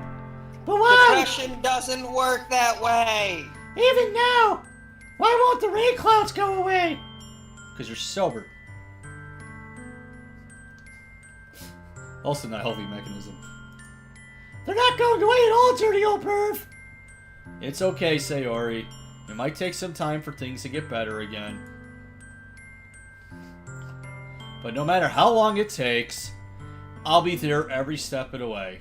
But why? Depression doesn't work that way. Even now, why won't the rain clouds go away? Because you're sober. Also not a healthy mechanism. They're not going away at all, dirty old perv. It's okay, Sayori. It might take some time for things to get better again. But no matter how long it takes, I'll be there every step of the way.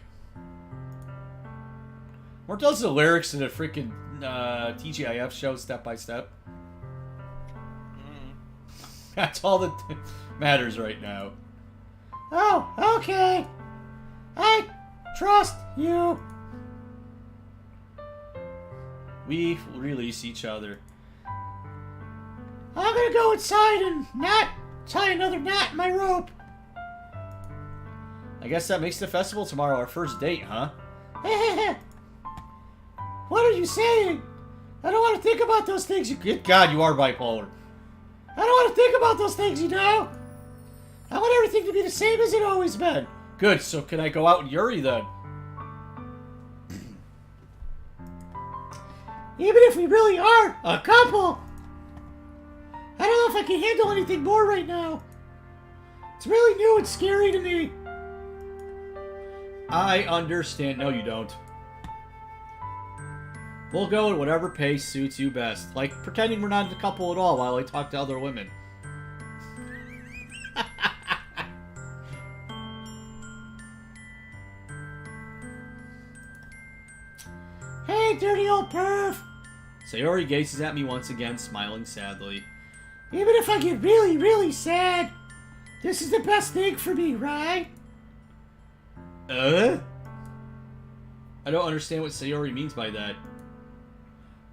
Weren't those the lyrics to the freaking TGIF show, Step by Step? That's all that matters right now. Oh, okay. I trust you. We release each other. I'm gonna go inside and not tie another knot in my rope. I guess that makes the festival tomorrow our first date, huh? What are you saying? I don't want to think about those things. Good God, you are bipolar. I don't want to think about those things, you know? I want everything to be the same as it always been. Good, so can I go out with Yuri then? Even if we really are a couple. I don't know if I can handle anything more right now. It's really new and scary to me. I understand. No, you don't. We'll go at whatever pace suits you best. Like pretending we're not a couple at all while I talk to other women. Hey, dirty old perv. Sayori gazes at me once again, smiling sadly. Even if I get really, really sad, this is the best thing for me, right? I don't understand what Sayori means by that.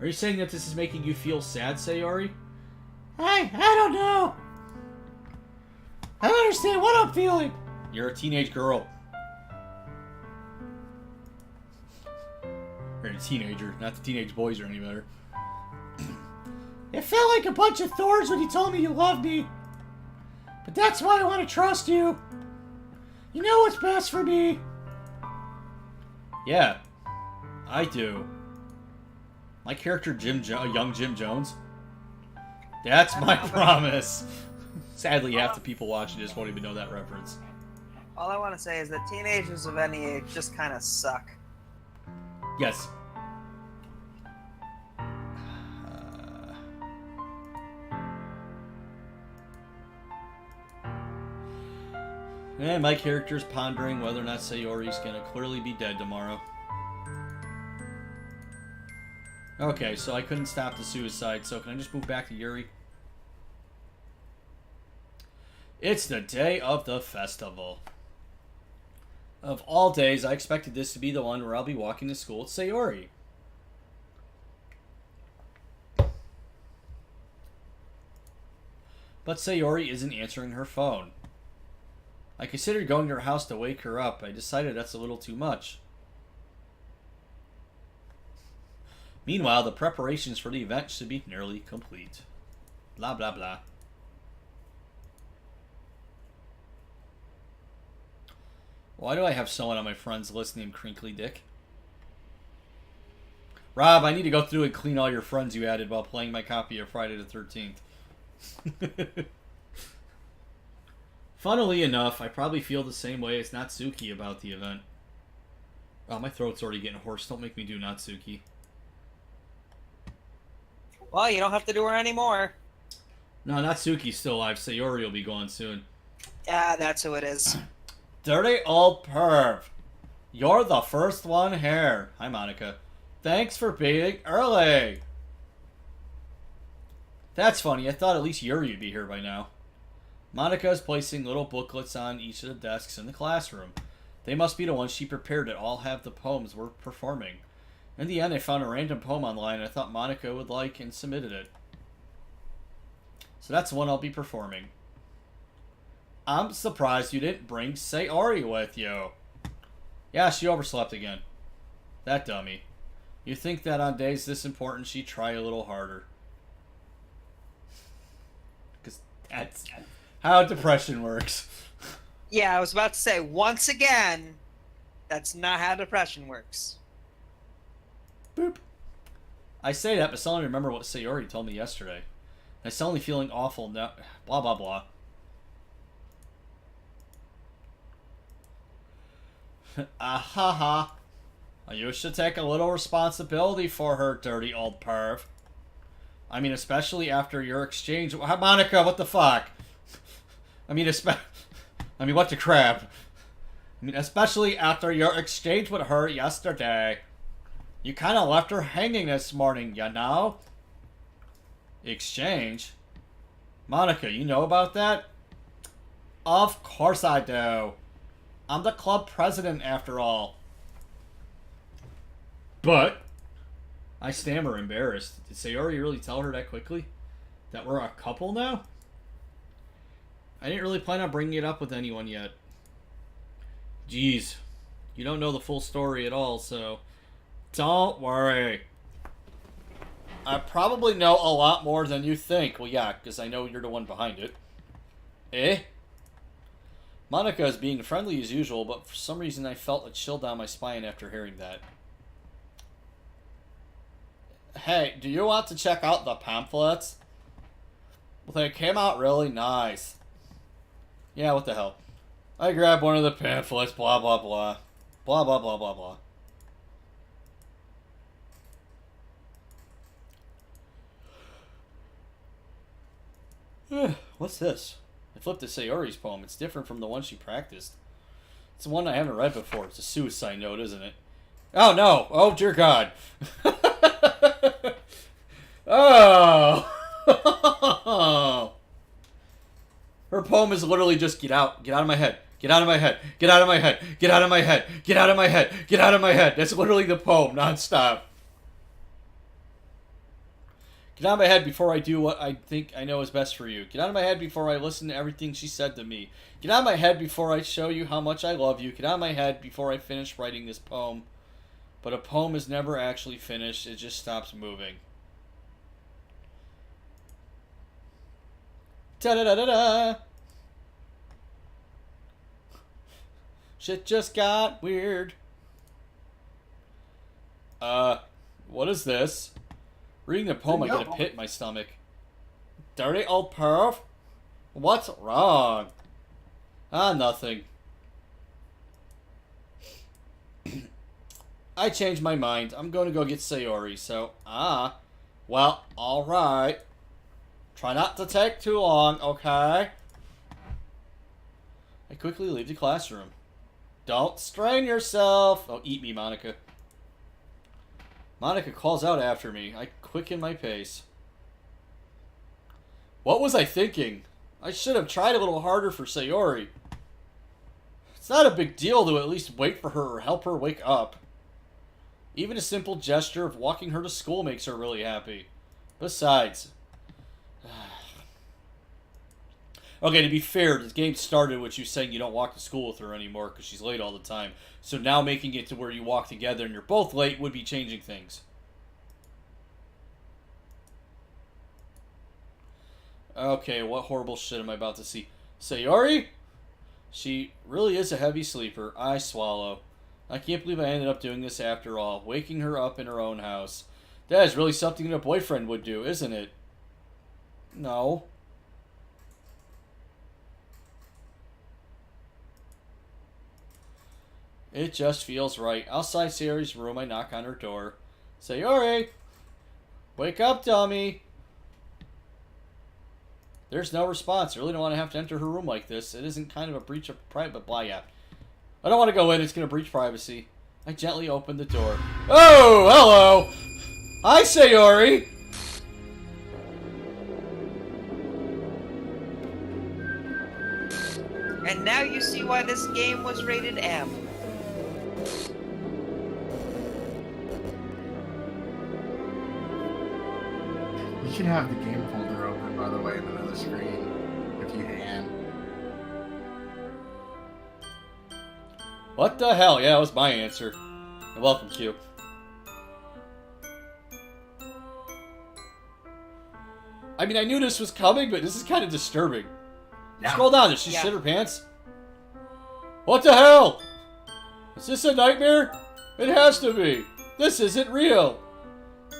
Are you saying that this is making you feel sad, Sayori? I don't know. I don't understand what I'm feeling. You're a teenage girl. Or a teenager, not the teenage boys are any better. It felt like a bunch of thorns when you told me you loved me. But that's why I want to trust you. You know what's best for me. Yeah, I do. My character, young Jim Jones. That's my promise. Sadly, half the people watching just won't even know that reference. All I want to say is that teenagers of any age just kind of suck. Yes. And my character's pondering whether or not Sayori's gonna clearly be dead tomorrow. Okay, so I couldn't stop the suicide, so can I just move back to Yuri? It's the day of the festival. Of all days, I expected this to be the one where I'll be walking to school with Sayori. But Sayori isn't answering her phone. I considered going to her house to wake her up. I decided that's a little too much. Meanwhile, the preparations for the event should be nearly complete. Blah, blah, blah. Why do I have someone on my friends list named Crinkly Dick? Rob, I need to go through and clean all your friends you added while playing my copy of Friday the 13th. Funnily enough, I probably feel the same way as Natsuki about the event. Oh, my throat's already getting hoarse. Don't make me do Natsuki. Well, you don't have to do her anymore. No, Natsuki's still alive. Sayori will be gone soon. Yeah, that's who it is. Dirty old perv. You're the first one here. Hi, Monica. Thanks for being early. That's funny. I thought at least Yuri would be here by now. Monica is placing little booklets on each of the desks in the classroom. They must be the ones she prepared that all have the poems we're performing. In the end, I found a random poem online I thought Monica would like and submitted it. So that's the one I'll be performing. I'm surprised you didn't bring Sayori with you. Yeah, she overslept again. That dummy. You'd think that on days this important she'd try a little harder. Because that's how depression works. Yeah, I was about to say, once again, that's not how depression works. Boop. I say that, but suddenly remember what Sayori told me yesterday. I'm suddenly feeling awful now. Blah, blah, blah. Ahaha. You should take a little responsibility for her, dirty old perv. I mean, especially after your exchange. Monica, what the fuck? I mean, what the crap? I mean, especially after your exchange with her yesterday. You kind of left her hanging this morning, you know? Exchange? Monica, you know about that? Of course I do. I'm the club president, after all. But, I stammer, embarrassed. Did Sayori really tell her that quickly? That we're a couple now? I didn't really plan on bringing it up with anyone yet. Jeez. You don't know the full story at all, so... Don't worry. I probably know a lot more than you think. Well, yeah, because I know you're the one behind it. Eh? Monica is being friendly as usual, but for some reason I felt a chill down my spine after hearing that. Hey, do you want to check out the pamphlets? Well, they came out really nice. Yeah, what the hell. I grabbed one of the pamphlets, blah, blah, blah. Blah, blah, blah, blah, blah. What's this? I flipped to Sayori's poem. It's different from the one she practiced. It's the one I haven't read before. It's a suicide note, isn't it? Oh, no. Oh, dear God. Oh. Her poem is literally just get out. Get out of my head. Get out of my head. Get out of my head. Get out of my head. Get out of my head. Get out of my head. That's literally the poem, nonstop. Get out of my head before I do what I think I know is best for you. Get out of my head before I listen to everything she said to me. Get out of my head before I show you how much I love you. Get out of my head before I finish writing this poem. But a poem is never actually finished. It just stops moving. Da-da-da-da-da! Shit just got weird. What is this? Reading the poem, I get a pit in my stomach. Dirty old perv? What's wrong? Ah, nothing. I changed my mind. I'm going to go get Sayori, so... well, alright. Try not to take too long, okay? I quickly leave the classroom. Don't strain yourself! Oh, eat me, Monica. Monica calls out after me. I quicken my pace. What was I thinking? I should have tried a little harder for Sayori. It's not a big deal to at least wait for her or help her wake up. Even a simple gesture of walking her to school makes her really happy. Besides... Okay, to be fair, this game started with you saying you don't walk to school with her anymore because she's late all the time. So now making it to where you walk together and you're both late would be changing things. Okay, what horrible shit am I about to see? Sayori? She really is a heavy sleeper. I swallow. I can't believe I ended up doing this after all. Waking her up in her own house. That is really something that a boyfriend would do, isn't it? No. It just feels right. Outside Sayori's room, I knock on her door. Sayori! Wake up, dummy! There's no response. I really don't want to have to enter her room like this. It isn't kind of a breach of private, but blah, yeah. I don't want to go in. It's going to breach privacy. I gently opened the door. Oh, hello. Hi, Sayori. And now you see why this game was rated M. You should have the game folder open, by the way, in another screen, if you can. What the hell? Yeah, that was my answer. You're welcome, Q. I mean, I knew this was coming, but this is kind of disturbing. Yeah. Scroll down. Did she Yeah. shit her pants? What the hell? Is this a nightmare? It has to be. This isn't real.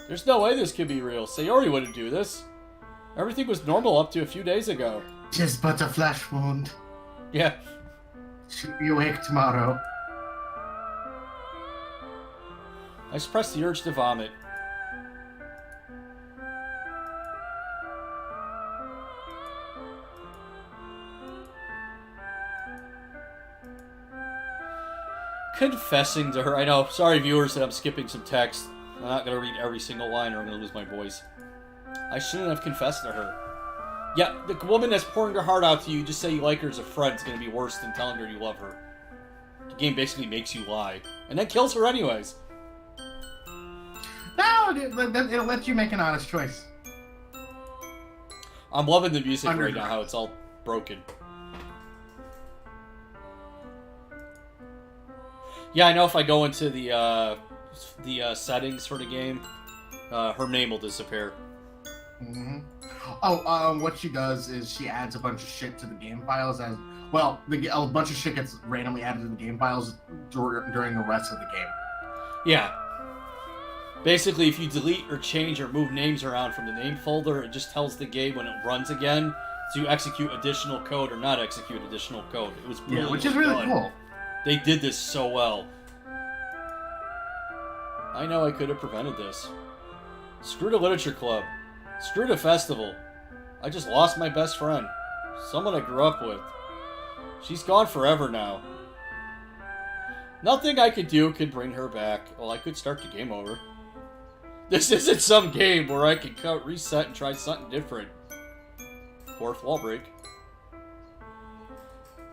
There's no way this could be real. Sayori wouldn't do this. Everything was normal up to a few days ago. Just but a flesh wound. Yeah. She'll be awake tomorrow. I suppressed the urge to vomit. Confessing to her. I know. Sorry, viewers, that I'm skipping some text. I'm not going to read every single line or I'm going to lose my voice. I shouldn't have confessed to her. Yeah, the woman that's pouring her heart out to you, just say you like her as a friend, is going to be worse than telling her you love her. The game basically makes you lie. And then kills her anyways. No, it'll let you make an honest choice. I'm loving the music right Underground. now, how it's all broken. Yeah, I know if I go into the settings for the game, her name will disappear. Mm-hmm. Oh, what she does is she adds a bunch of shit to the game files as well. A bunch of shit gets randomly added to the game files during the rest of the game. Yeah. Basically, if you delete or change or move names around from the name folder, it just tells the game when it runs again to execute additional code or not execute additional code. It was Yeah, really which is really fun. cool. They did this so well. I know I could have prevented this. Screw the literature club. Screw the festival. I just lost my best friend. Someone I grew up with. She's gone forever now. Nothing I could do could bring her back. Well, I could start the game over. This isn't some game where I can cut, reset, and try something different. Fourth wall break.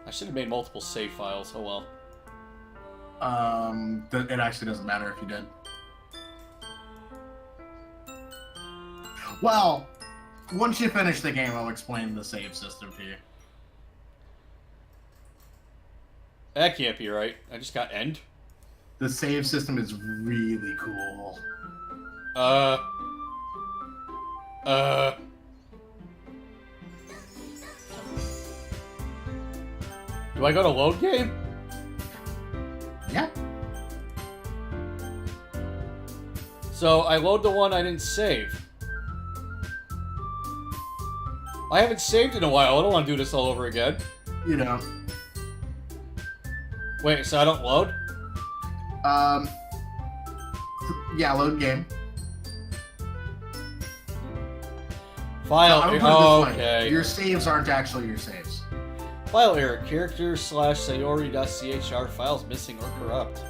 I should have made multiple save files. Oh well. It actually doesn't matter if you did. Well, once you finish the game, I'll explain the save system to you. That can't be right. I just got end. The save system is really cool. Do I go to load game? Yeah. So I load the one I didn't save. I haven't saved in a while. I don't want to do this all over again. You know. Wait, so I don't load? Yeah, load game. File. I would put it Oh, this way. okay. Your saves aren't actually your saves. File error. Character / Sayori.chr files missing or corrupt.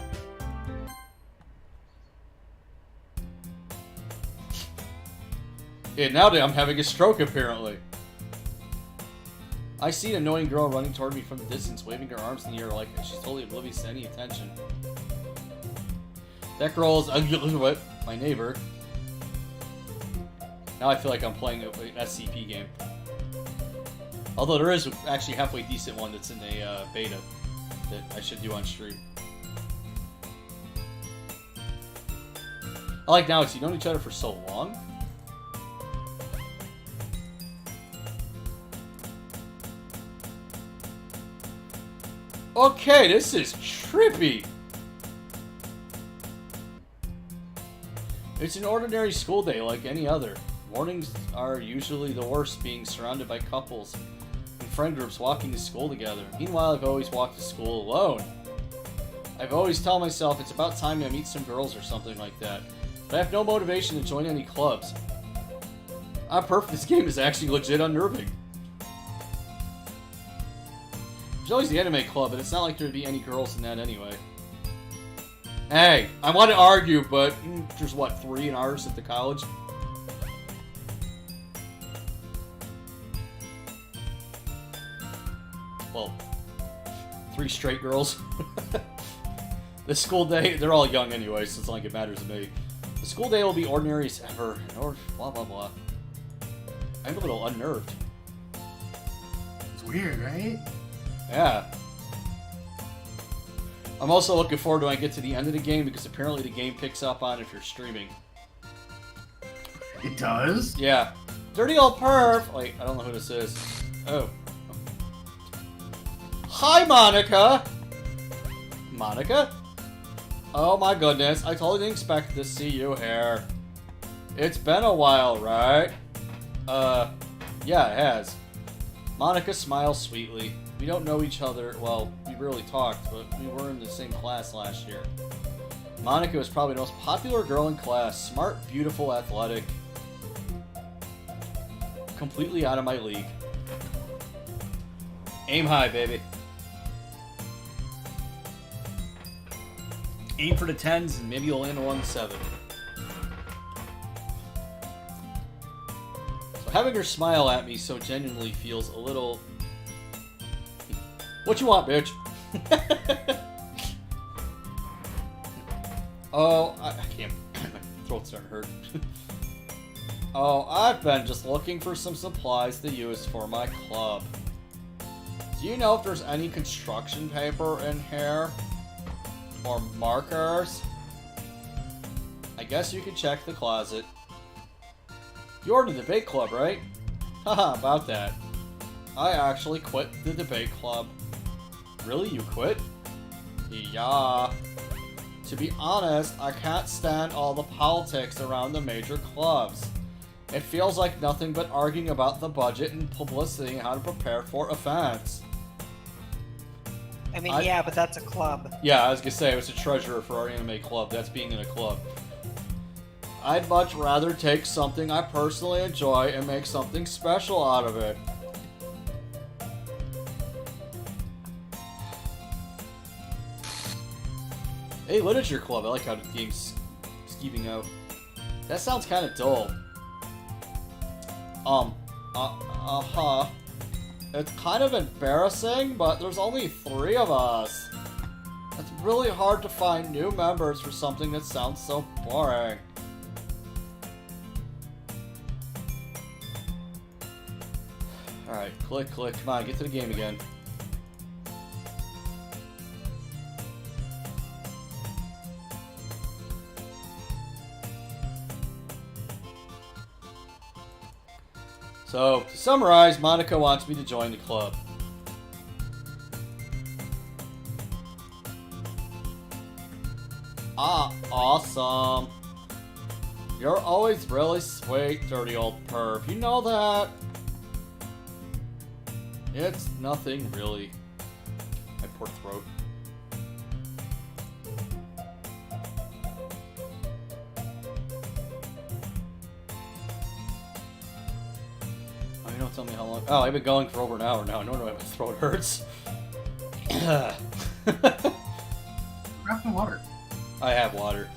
Yeah, now that I'm having a stroke, apparently. I see an annoying girl running toward me from the distance, waving her arms in the air like she's totally oblivious to any attention. That girl is my neighbor. Now I feel like I'm playing an SCP game. Although there is actually a halfway decent one that's in the beta that I should do on stream. I like now it's you've known each other for so long. Okay, this is trippy. It's an ordinary school day like any other. Mornings are usually the worst, being surrounded by couples and friend groups walking to school together. Meanwhile, I've always walked to school alone. I've always told myself it's about time I meet some girls or something like that. But I have no motivation to join any clubs. I'm perfect. This game is actually legit unnerving. There's always the anime club, but it's not like there'd be any girls in that anyway. Hey, I want to argue, but there's what, 3 in ours at the college? Well, 3 straight girls. The school day, they're all young anyway, so it's not like it matters to me. The school day will be ordinary as ever, or blah blah blah. I'm a little unnerved. It's weird, right? Yeah. I'm also looking forward to when I get to the end of the game, because apparently the game picks up on if you're streaming. It does? Yeah. Dirty old perv! Wait, I don't know who this is. Oh. Hi, Monica! Monica? Oh my goodness, I totally didn't expect to see you here. It's been a while, right? Yeah, it has. Monica smiles sweetly. We don't know each other, well, we rarely talked, but we were in the same class last year. Monica was probably the most popular girl in class. Smart, beautiful, athletic. Completely out of my league. Aim high, baby. Aim for the 10s, and maybe you'll land on 7. So having her smile at me so genuinely feels a little... What you want, bitch? Oh, I can't... My throat's starting to hurt. Oh, I've been just looking for some supplies to use for my club. Do you know if there's any construction paper in here? Or markers? I guess you could check the closet. You're in the debate club, right? Haha, about that. I actually quit the debate club. Really, you quit? Yeah. To be honest, I can't stand all the politics around the major clubs. It feels like nothing but arguing about the budget and publicity and how to prepare for events. I mean, yeah, but that's a club. Yeah, I was gonna say, I was a treasurer for our anime club. That's being in a club. I'd much rather take something I personally enjoy and make something special out of it. Hey, literature club. I like how the game's skeeving out. That sounds kind of dull. It's kind of embarrassing, but there's only 3 of us. It's really hard to find new members for something that sounds so boring. Alright, click. Come on, get to the game again. So, to summarize, Monica wants me to join the club. Ah, awesome. You're always really sweet, dirty old perv. You know that? It's nothing, really. My poor throat. Don't tell me how long. Oh, I've been going for over an hour now. No, my throat hurts. Grab some water. I have water.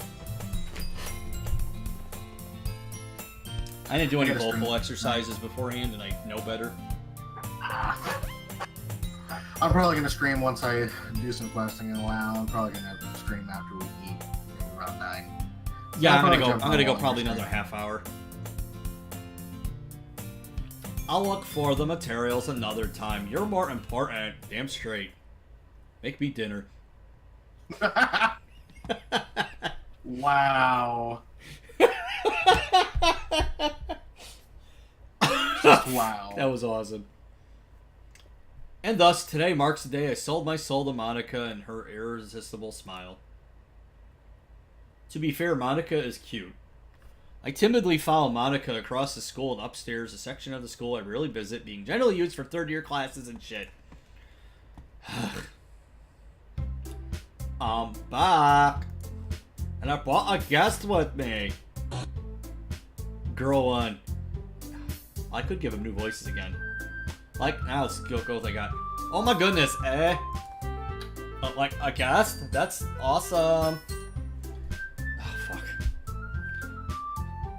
I didn't do any vocal exercises beforehand, and I know better. I'm probably gonna stream once I do some questing in a while. I'm probably gonna stream after we eat, maybe around 9. Yeah, I'm gonna go probably another half hour. I'll look for the materials another time. You're more important. Damn straight. Make me dinner. Wow. Just wow. That was awesome. And thus, today marks the day I sold my soul to Monica and her irresistible smile. To be fair, Monica is cute. I timidly follow Monica across the school and upstairs, a section of the school I rarely visit, being generally used for third-year classes and shit. I'm back. And I brought a guest with me. Girl 1. I could give him new voices again. Like, now let's go with what I got. Oh my goodness, eh? Like a guest? That's awesome. Oh, fuck.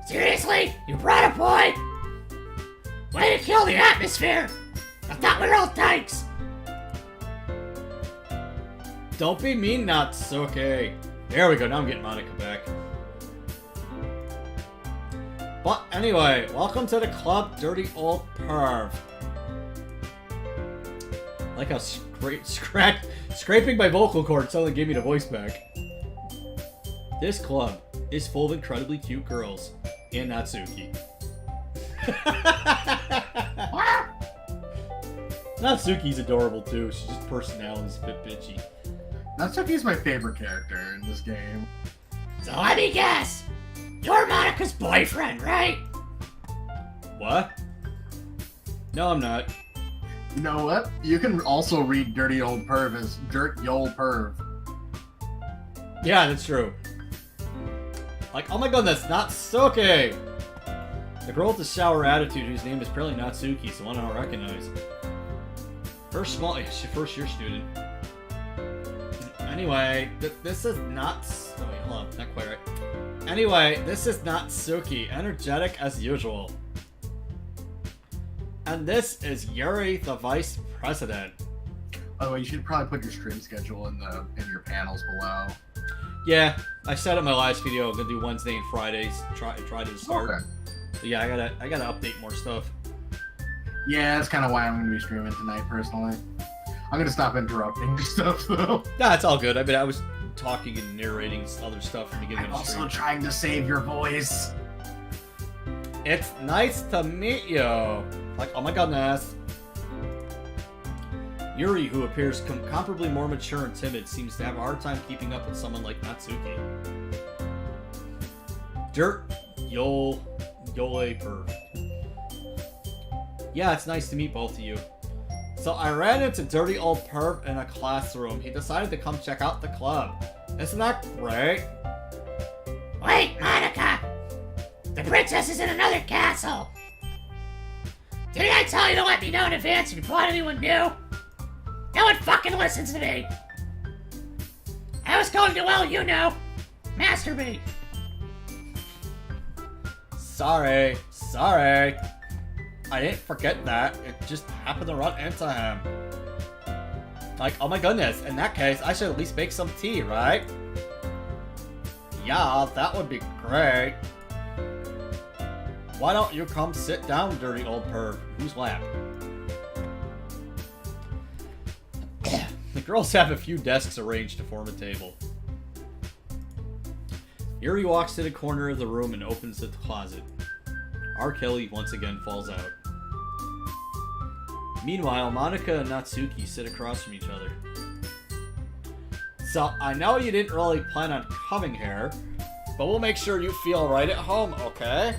Seriously? You brought a boy? Way to kill the atmosphere! I thought we were all dykes! Don't be mean, Natsuki. There we go, now I'm getting Monica back. But anyway, welcome to the club, dirty old perv. Like how scraping my vocal cords suddenly gave me the voice back. This club is full of incredibly cute girls and Natsuki. Natsuki's adorable too. She's just personality's a bit bitchy. Natsuki's my favorite character in this game. So let me guess. You're Monica's boyfriend, right? What? No, I'm not. You know what? You can also read Dirty Old Perv as Dirt Yol Perv. Yeah, that's true. Like, oh my god, that's Natsuki! The girl with the sour attitude whose name is apparently Natsuki, so one I don't recognize. She's a first year student. Anyway, this is not... Oh wait, hold on, not quite right. Anyway, this is Natsuki, energetic as usual. And this is Yuri, the vice president. By the way, you should probably put your stream schedule in your panels below. Yeah, I said in my last video I'm gonna do Wednesday and Fridays. Try to start. Okay. So yeah, I gotta update more stuff. Yeah, that's kind of why I'm gonna be streaming tonight, personally. I'm gonna stop interrupting stuff though. Nah, it's all good. I mean, I was talking and narrating other stuff from the beginning I'm of the also stream. trying to save your voice. It's nice to meet you. Like, oh my goodness. Yuri, who appears comparably more mature and timid, seems to have a hard time keeping up with someone like Natsuki. Dirt Yole Perv. Yeah, it's nice to meet both of you. So I ran into Dirty Old Perv in a classroom. He decided to come check out the club. Isn't that great? Wait, Monica! The princess is in another castle! Didn't I tell you to let me know in advance if you brought anyone new? No one fucking listens to me! I was going to, well, you know, masturbate. Sorry. I didn't forget that. It just happened to run into him. Like, oh my goodness. In that case, I should at least make some tea, right? Yeah, that would be great. Why don't you come sit down, dirty old perv? Whose lap? The girls have a few desks arranged to form a table. Yuri walks to the corner of the room and opens the closet. R. Kelly once again falls out. Meanwhile, Monica and Natsuki sit across from each other. So, I know you didn't really plan on coming here, but we'll make sure you feel right at home, okay?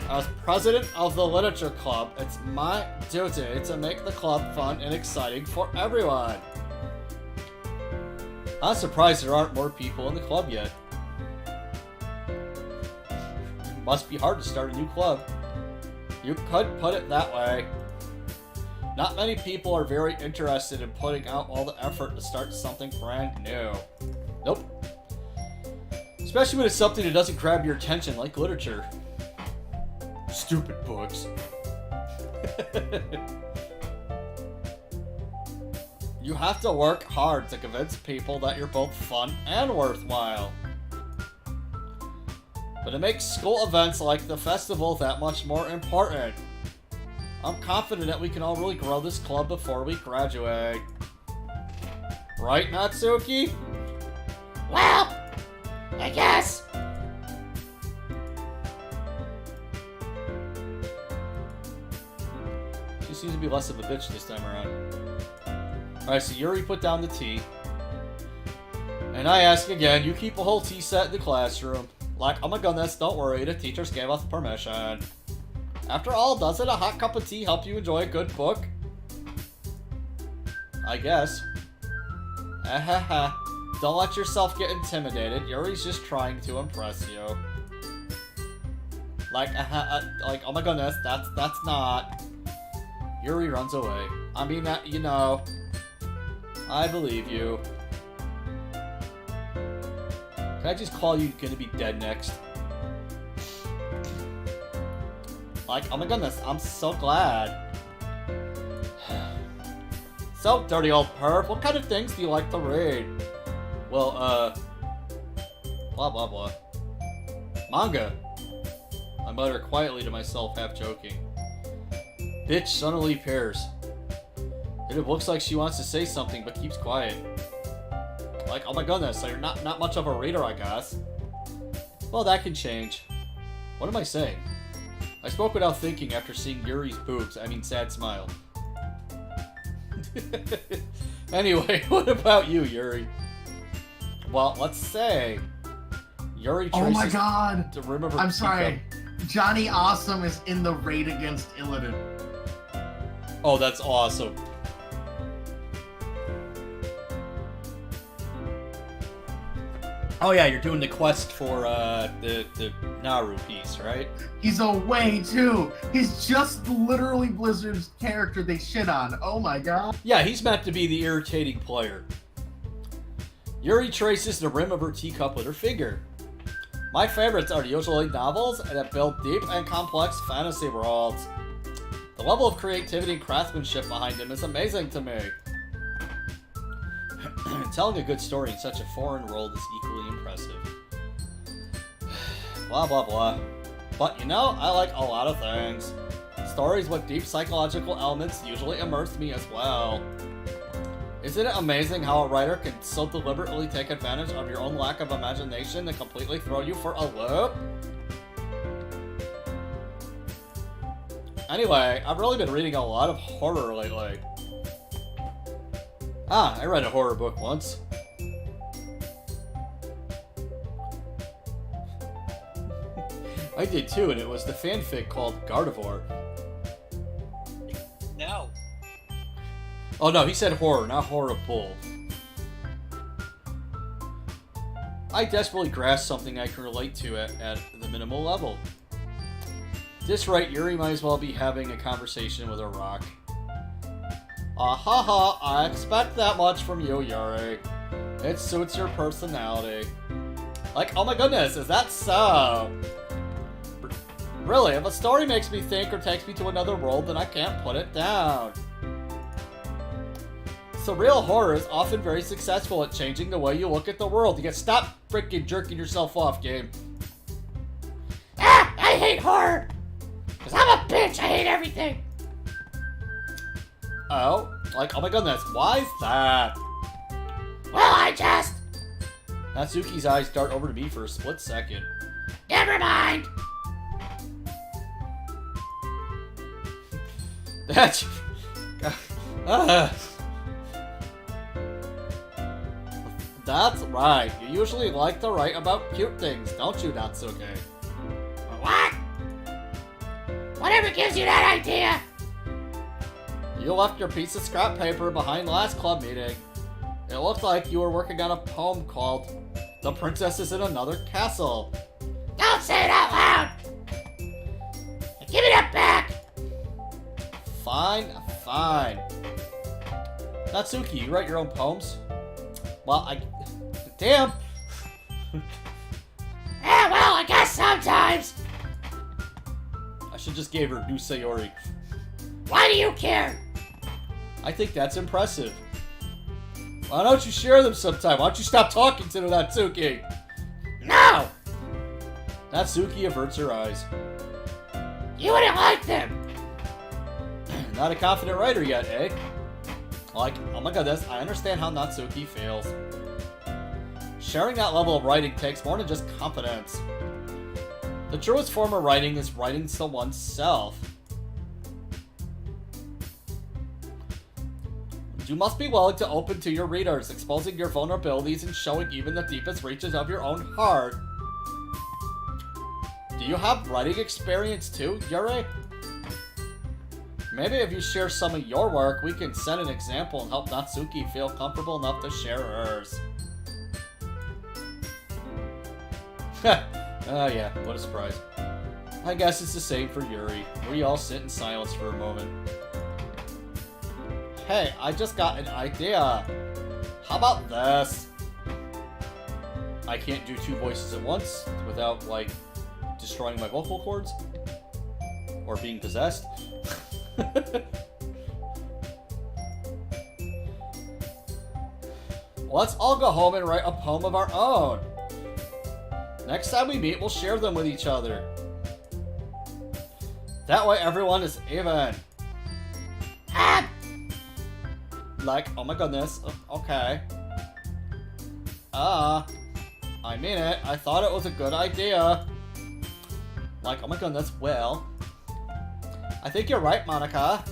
As president of the literature club, it's my duty to make the club fun and exciting for everyone. I'm surprised there aren't more people in the club yet. It must be hard to start a new club. You could put it that way. Not many people are very interested in putting out all the effort to start something brand new. Nope. Especially when it's something that doesn't grab your attention, like literature. Stupid books. You have to work hard to convince people that you're both fun and worthwhile. But it makes school events like the festival that much more important. I'm confident that we can all really grow this club before we graduate. Right, Natsuki? Well, I guess. She seems to be less of a bitch this time around. Alright, so Yuri put down the tea. And I ask again, you keep a whole tea set in the classroom. Like, oh my goodness, don't worry, the teachers gave us permission. After all, doesn't a hot cup of tea help you enjoy a good book? I guess. Don't let yourself get intimidated. Yuri's just trying to impress you. Like, oh my goodness, that's not. Yuri runs away. I mean, that, you know, I believe you. Can I just call you gonna be dead next? Like, oh my goodness, I'm so glad. So, dirty old perv, what kind of things do you like to read? Well, blah blah blah. Manga. I mutter quietly to myself, half joking. Bitch suddenly pairs. It looks like she wants to say something, but keeps quiet. Like, oh my goodness, so you're not much of a reader, I guess. Well, that can change. What am I saying? I spoke without thinking after seeing Yuri's boobs. I mean, sad smile. Anyway, what about you, Yuri? Well, let's say Yuri traces Oh my god! the rim of her I'm sorry. teacup. Johnny Awesome is in the raid against Illidan. Oh, that's awesome. Oh yeah, you're doing the quest for the Naru piece, right? He's away too. He's just literally Blizzard's character they shit on. Oh my god. Yeah, he's meant to be the irritating player. Yuri traces the rim of her teacup with her finger. My favorites are usually novels that build deep and complex fantasy worlds. The level of creativity and craftsmanship behind them is amazing to me. Telling a good story in such a foreign world is equally impressive. Blah blah blah. But you know, I like a lot of things. Stories with deep psychological elements usually immerse me as well. Isn't it amazing how a writer can so deliberately take advantage of your own lack of imagination and completely throw you for a loop? Anyway, I've really been reading a lot of horror lately. Ah, I read a horror book once. I did too, and it was the fanfic called Gardevoir. No. Oh no, he said horror, not horrible. I desperately grasp something I can relate to at the minimal level. At this rate, Yuri might as well be having a conversation with a rock. Haha, I expect that much from you, Yuri. It suits your personality. Like, oh my goodness, is that so? Really, if a story makes me think or takes me to another world, then I can't put it down. Surreal horror is often very successful at changing the way you look at the world. You gotta stop freaking jerking yourself off, game. Ah, I hate horror! Cause I'm a bitch, I hate everything! Oh? Like, oh my goodness, why is that? Well, I just... Natsuki's eyes dart over to me for a split second. Never mind! That's... That's right. You usually like to write about cute things, don't you, Natsuki? What? Whatever gives you that idea? You left your piece of scrap paper behind last club meeting. It looked like you were working on a poem called The Princess is in Another Castle. Don't say it out loud! Give me that back! Fine, fine. Natsuki, you write your own poems? Well, Damn! Yeah, well, I guess sometimes! I should just give her new Sayori. Why do you care? I think that's impressive. Why don't you share them sometime? Why don't you stop talking to Natsuki? No! Natsuki averts her eyes. You wouldn't like them! Not a confident writer yet, eh? Like, oh my goodness, I understand how Natsuki feels. Sharing that level of writing takes more than just confidence. The truest form of writing is writing to oneself. You must be willing to open to your readers, exposing your vulnerabilities and showing even the deepest reaches of your own heart. Do you have writing experience too, Yuri? Maybe if you share some of your work, we can set an example and help Natsuki feel comfortable enough to share hers. Oh yeah, what a surprise. I guess it's the same for Yuri. We all sit in silence for a moment. Hey, I just got an idea. How about this? I can't do two voices at once without, like, destroying my vocal cords. Or being possessed. Let's all go home and write a poem of our own. Next time we meet, we'll share them with each other. That way everyone is even. Like, oh my goodness. Okay. I mean it. I thought it was a good idea. Like, oh my goodness, well. I think you're right, Monica.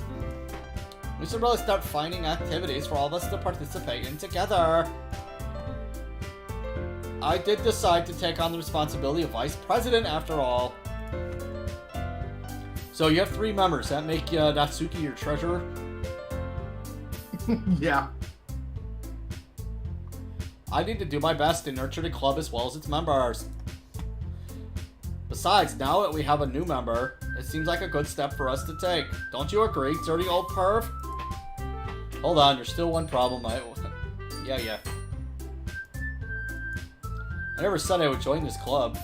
We should really start finding activities for all of us to participate in together. I did decide to take on the responsibility of vice president after all. So you have 3 members. That make Natsuki your treasurer? Yeah. I need to do my best to nurture the club as well as its members. Besides, now that we have a new member, it seems like a good step for us to take. Don't you agree, dirty old perv? Hold on, there's still one problem. Yeah. I never said I would join this club.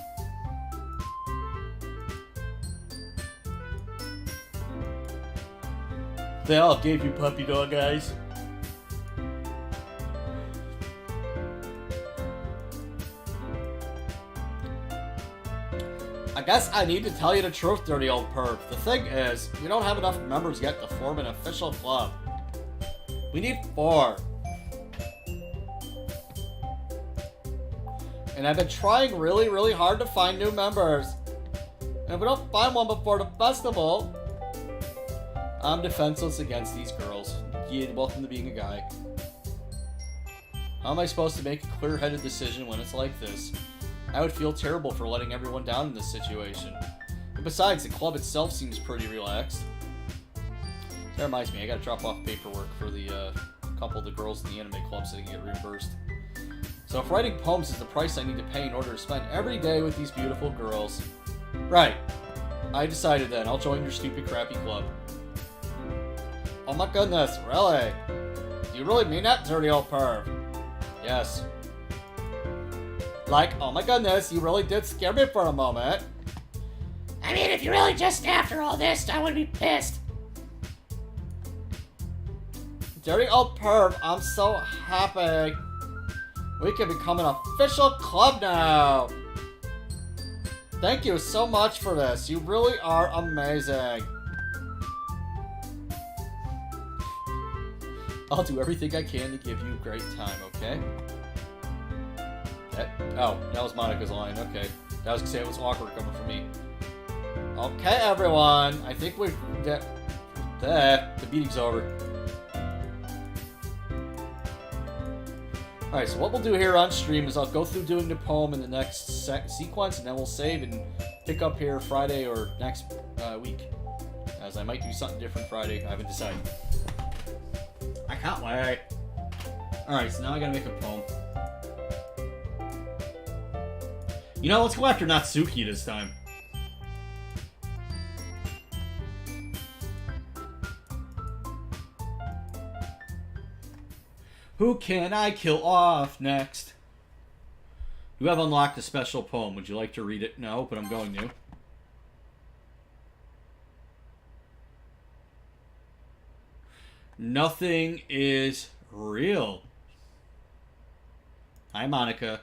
They all gave you puppy dog eyes. I guess I need to tell you the truth, dirty old perv. The thing is, we don't have enough members yet to form an official club. We need 4. And I've been trying really, really hard to find new members. And if we don't find one before the festival, I'm defenseless against these girls. Yeah, welcome to being a guy. How am I supposed to make a clear-headed decision when it's like this? I would feel terrible for letting everyone down in this situation. And besides, the club itself seems pretty relaxed. That reminds me, I gotta drop off paperwork for the couple of the girls in the anime club so they can get reimbursed. So if writing poems is the price I need to pay in order to spend every day with these beautiful girls. Right. I decided then, I'll join your stupid crappy club. Oh my goodness, really? Do you really mean that, dirty old perv? Yes. Like, oh my goodness, you really did scare me for a moment. I mean, if you really just snapped her all this, I would be pissed. Dirty old perv, I'm so happy. We can become an official club now. Thank you so much for this. You really are amazing. I'll do everything I can to give you a great time, okay? Oh, that was Monica's line. Okay. I was gonna say it was awkward coming from me. Okay, everyone. I think we've... the meeting's over. Alright, so what we'll do here on stream is I'll go through doing the poem in the next sequence, and then we'll save and pick up here Friday or next week. As I might do something different Friday. I haven't decided. I can't wait. Alright, so now I gotta make a poem. You know, let's go after Natsuki this time. Who can I kill off next? You have unlocked a special poem. Would you like to read it? No, but I'm going to. Nothing is real. Hi, Monica.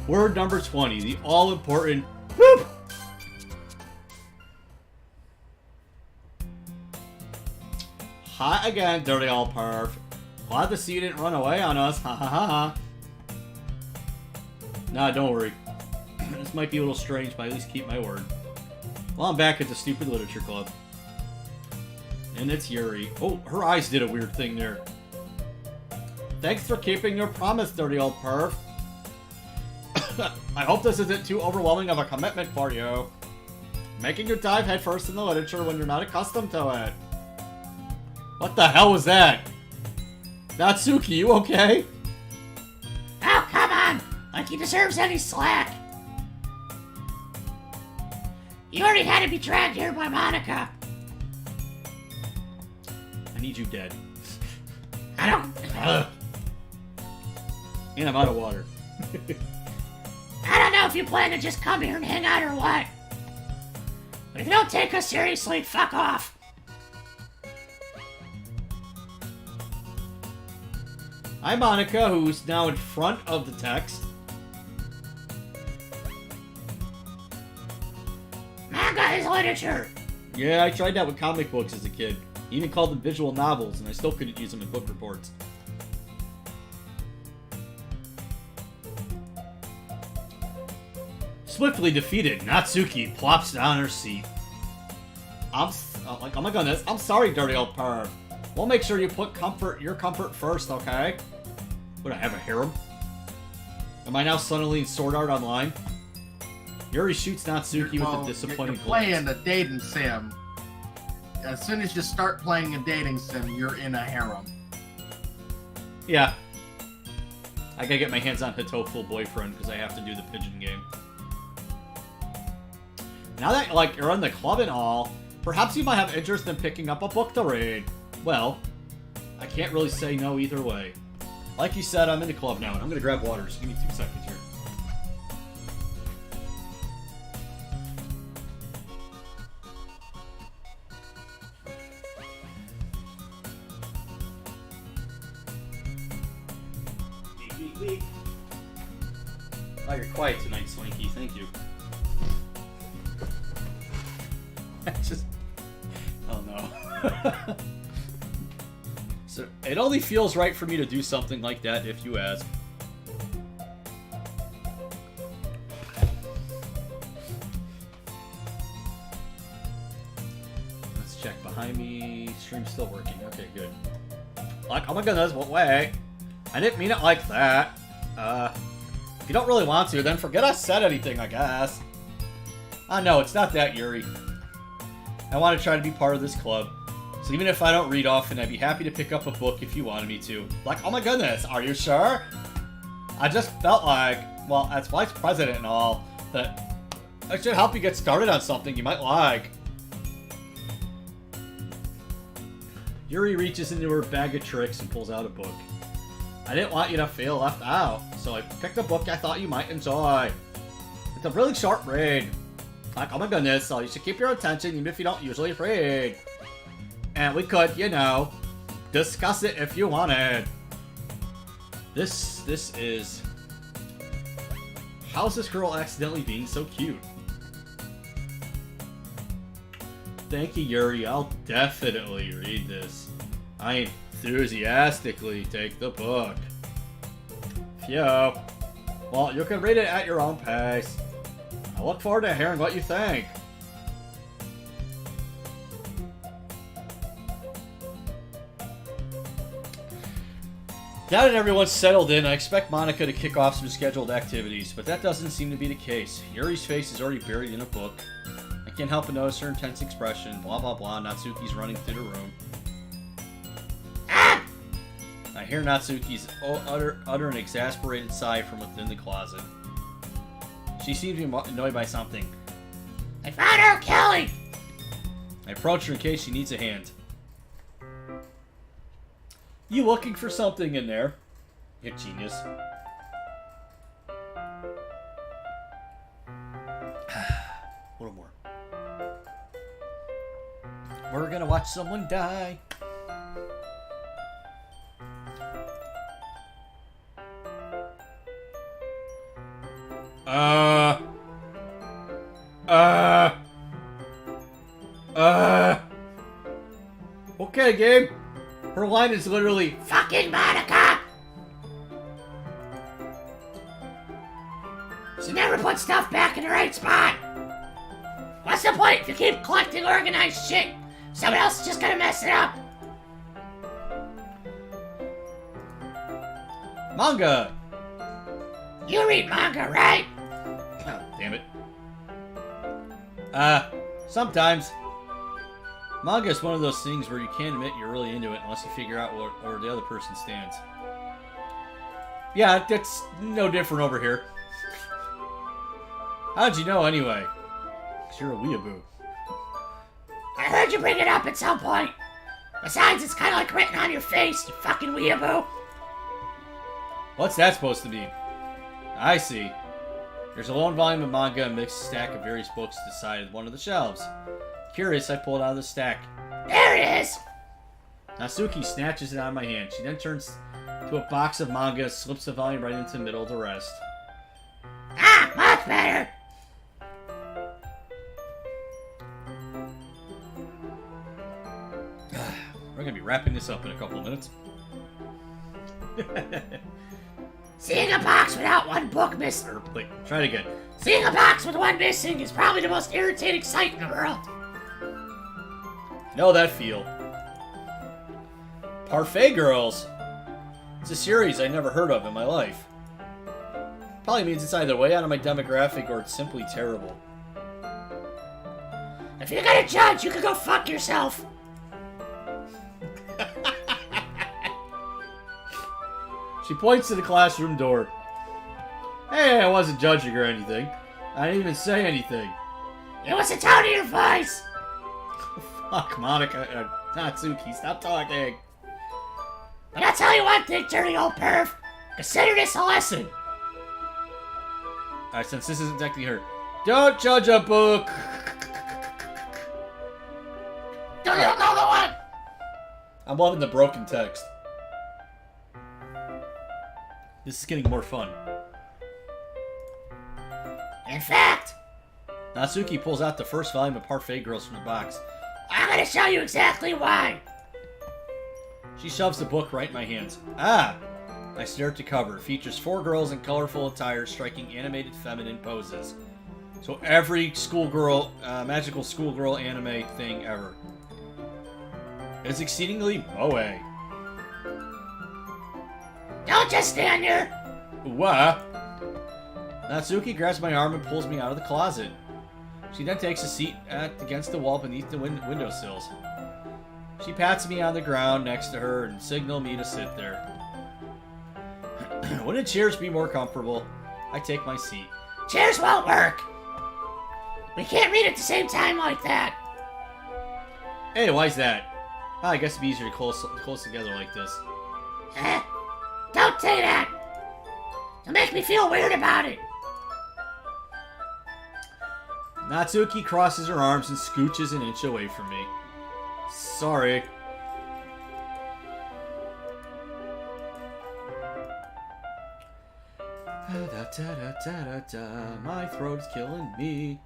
Word number 20, the all-important whoop! Hi again, dirty old perv. Glad to see you didn't run away on us, ha ha ha ha. Nah, don't worry. This might be a little strange, but I at least keep my word. Well, I'm back at the stupid literature club. And it's Yuri. Oh, her eyes did a weird thing there. Thanks for keeping your promise, dirty old perv. I hope this isn't too overwhelming of a commitment for you. Making you dive headfirst in the literature when you're not accustomed to it. What the hell was that? Natsuki, you okay? Oh, come on! Like he deserves any slack. You already had to be dragged here by Monica. I need you dead. I don't... And I'm out of water. I don't know if you plan to just come here and hang out or what. But if you don't take us seriously, fuck off. Hi, Monica, who's now in front of the text. Manga is literature. Yeah, I tried that with comic books as a kid. Even called them visual novels, and I still couldn't use them in book reports. Swiftly defeated, Natsuki plops down her seat. Like, oh my goodness, I'm sorry, dirty old perv. We'll make sure you put your comfort first, okay? Would I have a harem? Am I now suddenly in Sword Art Online? Yuri shoots Natsuki with a disappointing You're playing glance. a dating sim. As soon as you start playing a dating sim, you're in a harem. Yeah. I gotta get my hands on Hitoful Boyfriend because I have to do the pigeon game. Now that, like, you're in the club and all, perhaps you might have interest in picking up a book to read. Well, I can't really say no either way. Like you said, I'm in the club now, and I'm gonna grab water, so give me 2 seconds here. Weak. Oh, you're quiet tonight, Swanky. Thank you. Oh no. So it only feels right for me to do something like that if you ask. Let's check behind me. Stream's still working. Okay, good. Like, oh my goodness, what way? I didn't mean it like that. If you don't really want to, then forget I said anything, I guess. No, it's not that, Yuri. I want to try to be part of this club. So even if I don't read often, I'd be happy to pick up a book if you wanted me to. Like, oh my goodness, are you sure? I just felt like, well, as vice president and all, that I should help you get started on something you might like. Yuri reaches into her bag of tricks and pulls out a book. I didn't want you to feel left out, so I picked a book I thought you might enjoy. It's a really short read. Like, oh my goodness, so you should keep your attention even if you don't usually read. And we could, you know, discuss it if you wanted. This is... How's this girl accidentally being so cute? Thank you, Yuri. I'll definitely read this. I enthusiastically take the book. Phew. Well, you can read it at your own pace. I look forward to hearing what you think. Now that everyone's settled in, I expect Monica to kick off some scheduled activities, but that doesn't seem to be the case. Yuri's face is already buried in a book. I can't help but notice her intense expression. Blah blah blah. Natsuki's running through the room. I hear Natsuki's utter an exasperated sigh from within the closet. She seems to be annoyed by something. I found her, Kelly! I approach her in case she needs a hand. You looking for something in there? You genius. A little more. We're gonna watch someone die. Okay, Gabe. Her line is literally, Fucking Monica! She never put stuff back in the right spot! What What's the point if you keep collecting organized shit? Someone else is just gonna mess it up. Manga! You read manga, right? Oh, damn it. Sometimes. Manga is one of those things where you can't admit you're really into it unless you figure out where the other person stands. Yeah, that's no different over here. How'd you know anyway? 'Cause you're a weeaboo. I heard you bring it up at some point. Besides, it's kind of like written on your face, you fucking weeaboo. What's that supposed to be? I see. There's a lone volume of manga and a mixed stack of various books to the side of one of the shelves. Curious, I pull it out of the stack. There it is. Natsuki snatches it out of my hand. She then turns to a box of manga, slips the volume right into the middle of the rest. Ah, much better. We're gonna be wrapping this up in a couple of minutes. Seeing a box without one book missing. Or, wait, try it again. Seeing a box with one missing is probably the most irritating sight in the world. Know that feel. Parfait Girls. It's a series I never heard of in my life. Probably means it's either way out of my demographic or it's simply terrible. If you're gonna judge, you can go fuck yourself. She points to the classroom door. Hey, I wasn't judging or anything. I didn't even say anything. It was the tone of your voice. Fuck, Monica. Natsuki, stop talking. But I'll tell you one thing, dirty old perv. Consider this a lesson. Alright, since this isn't technically her. Don't judge a book! Don't you know the one? I'm loving the broken text. This is getting more fun. In fact, Natsuki pulls out the first volume of Parfait Girls from the box. I'm gonna show you exactly why. She shoves the book right in my hands. Ah! I stare at the cover. It features 4 girls in colorful attire striking animated feminine poses. So every schoolgirl, magical schoolgirl anime thing ever. It's exceedingly moe. Don't just stand there. What? Natsuki grabs my arm and pulls me out of the closet. She then takes a seat against the wall beneath the windowsills. She pats me on the ground next to her and signals me to sit there. Wouldn't chairs be more comfortable? I take my seat. Chairs won't work. We can't read at the same time like that. Hey, why's that? Oh, I guess it'd be easier to close together like this. Don't say that. It'll make me feel weird about it. Natsuki crosses her arms and scooches an inch away from me. Sorry. My throat's killing me.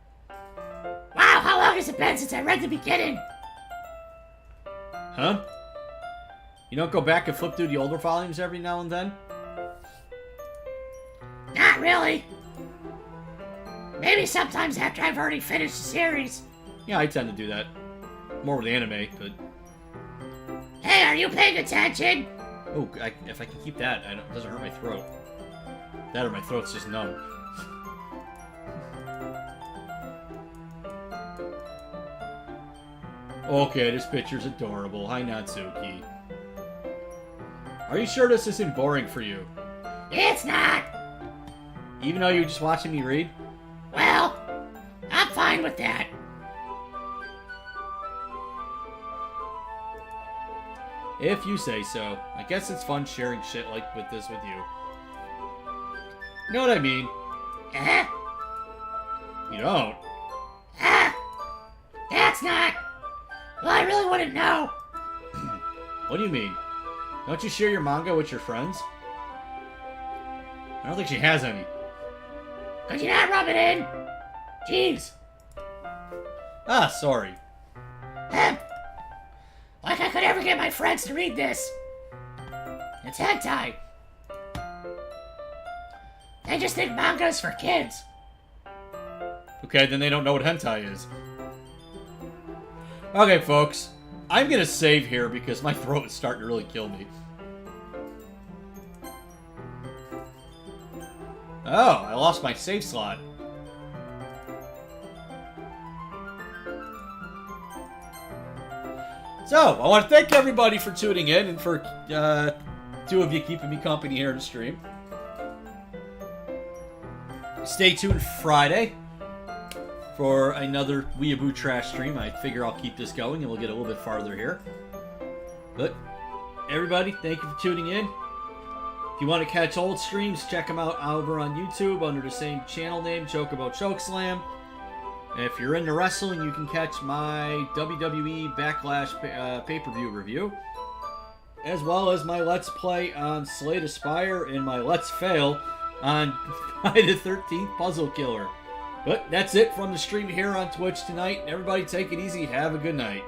Wow, how long has it been since I read the beginning? Huh? You don't go back and flip through the older volumes every now and then? Not really. Maybe sometimes after I've already finished the series. Yeah, I tend to do that. More with anime, but... Hey, are you paying attention? Oh, if I can keep that, it doesn't hurt my throat. That or my throat's just numb. Okay, this picture's adorable. Hi, Natsuki. Are you sure this isn't boring for you? It's not. Even though you're just watching me read? Well, I'm fine with that. If you say so. I guess it's fun sharing shit like this with you. You know what I mean? You don't? That's not. Well, I really wouldn't know. What do you mean? Don't you share your manga with your friends? I don't think she has any. Could you not rub it in? Jeez. Ah, sorry. Like I could ever get my friends to read this. It's hentai. They just think manga's for kids. Okay, then they don't know what hentai is. Okay, folks. I'm going to save here because my throat is starting to really kill me. Oh, I lost my save slot. So, I want to thank everybody for tuning in and for two of you keeping me company here in the stream. Stay tuned Friday for another Weaboo Trash stream. I figure I'll keep this going and we'll get a little bit farther here. But, everybody, thank you for tuning in. If you want to catch old streams, check them out over on YouTube under the same channel name, Chocobo Chokeslam. If you're into wrestling, you can catch my WWE Backlash pay-per-view review, as well as my Let's Play on Slay the Spire and my Let's Fail on Friday the 13th Puzzle Killer. But that's it from the stream here on Twitch tonight. Everybody take it easy. Have a good night.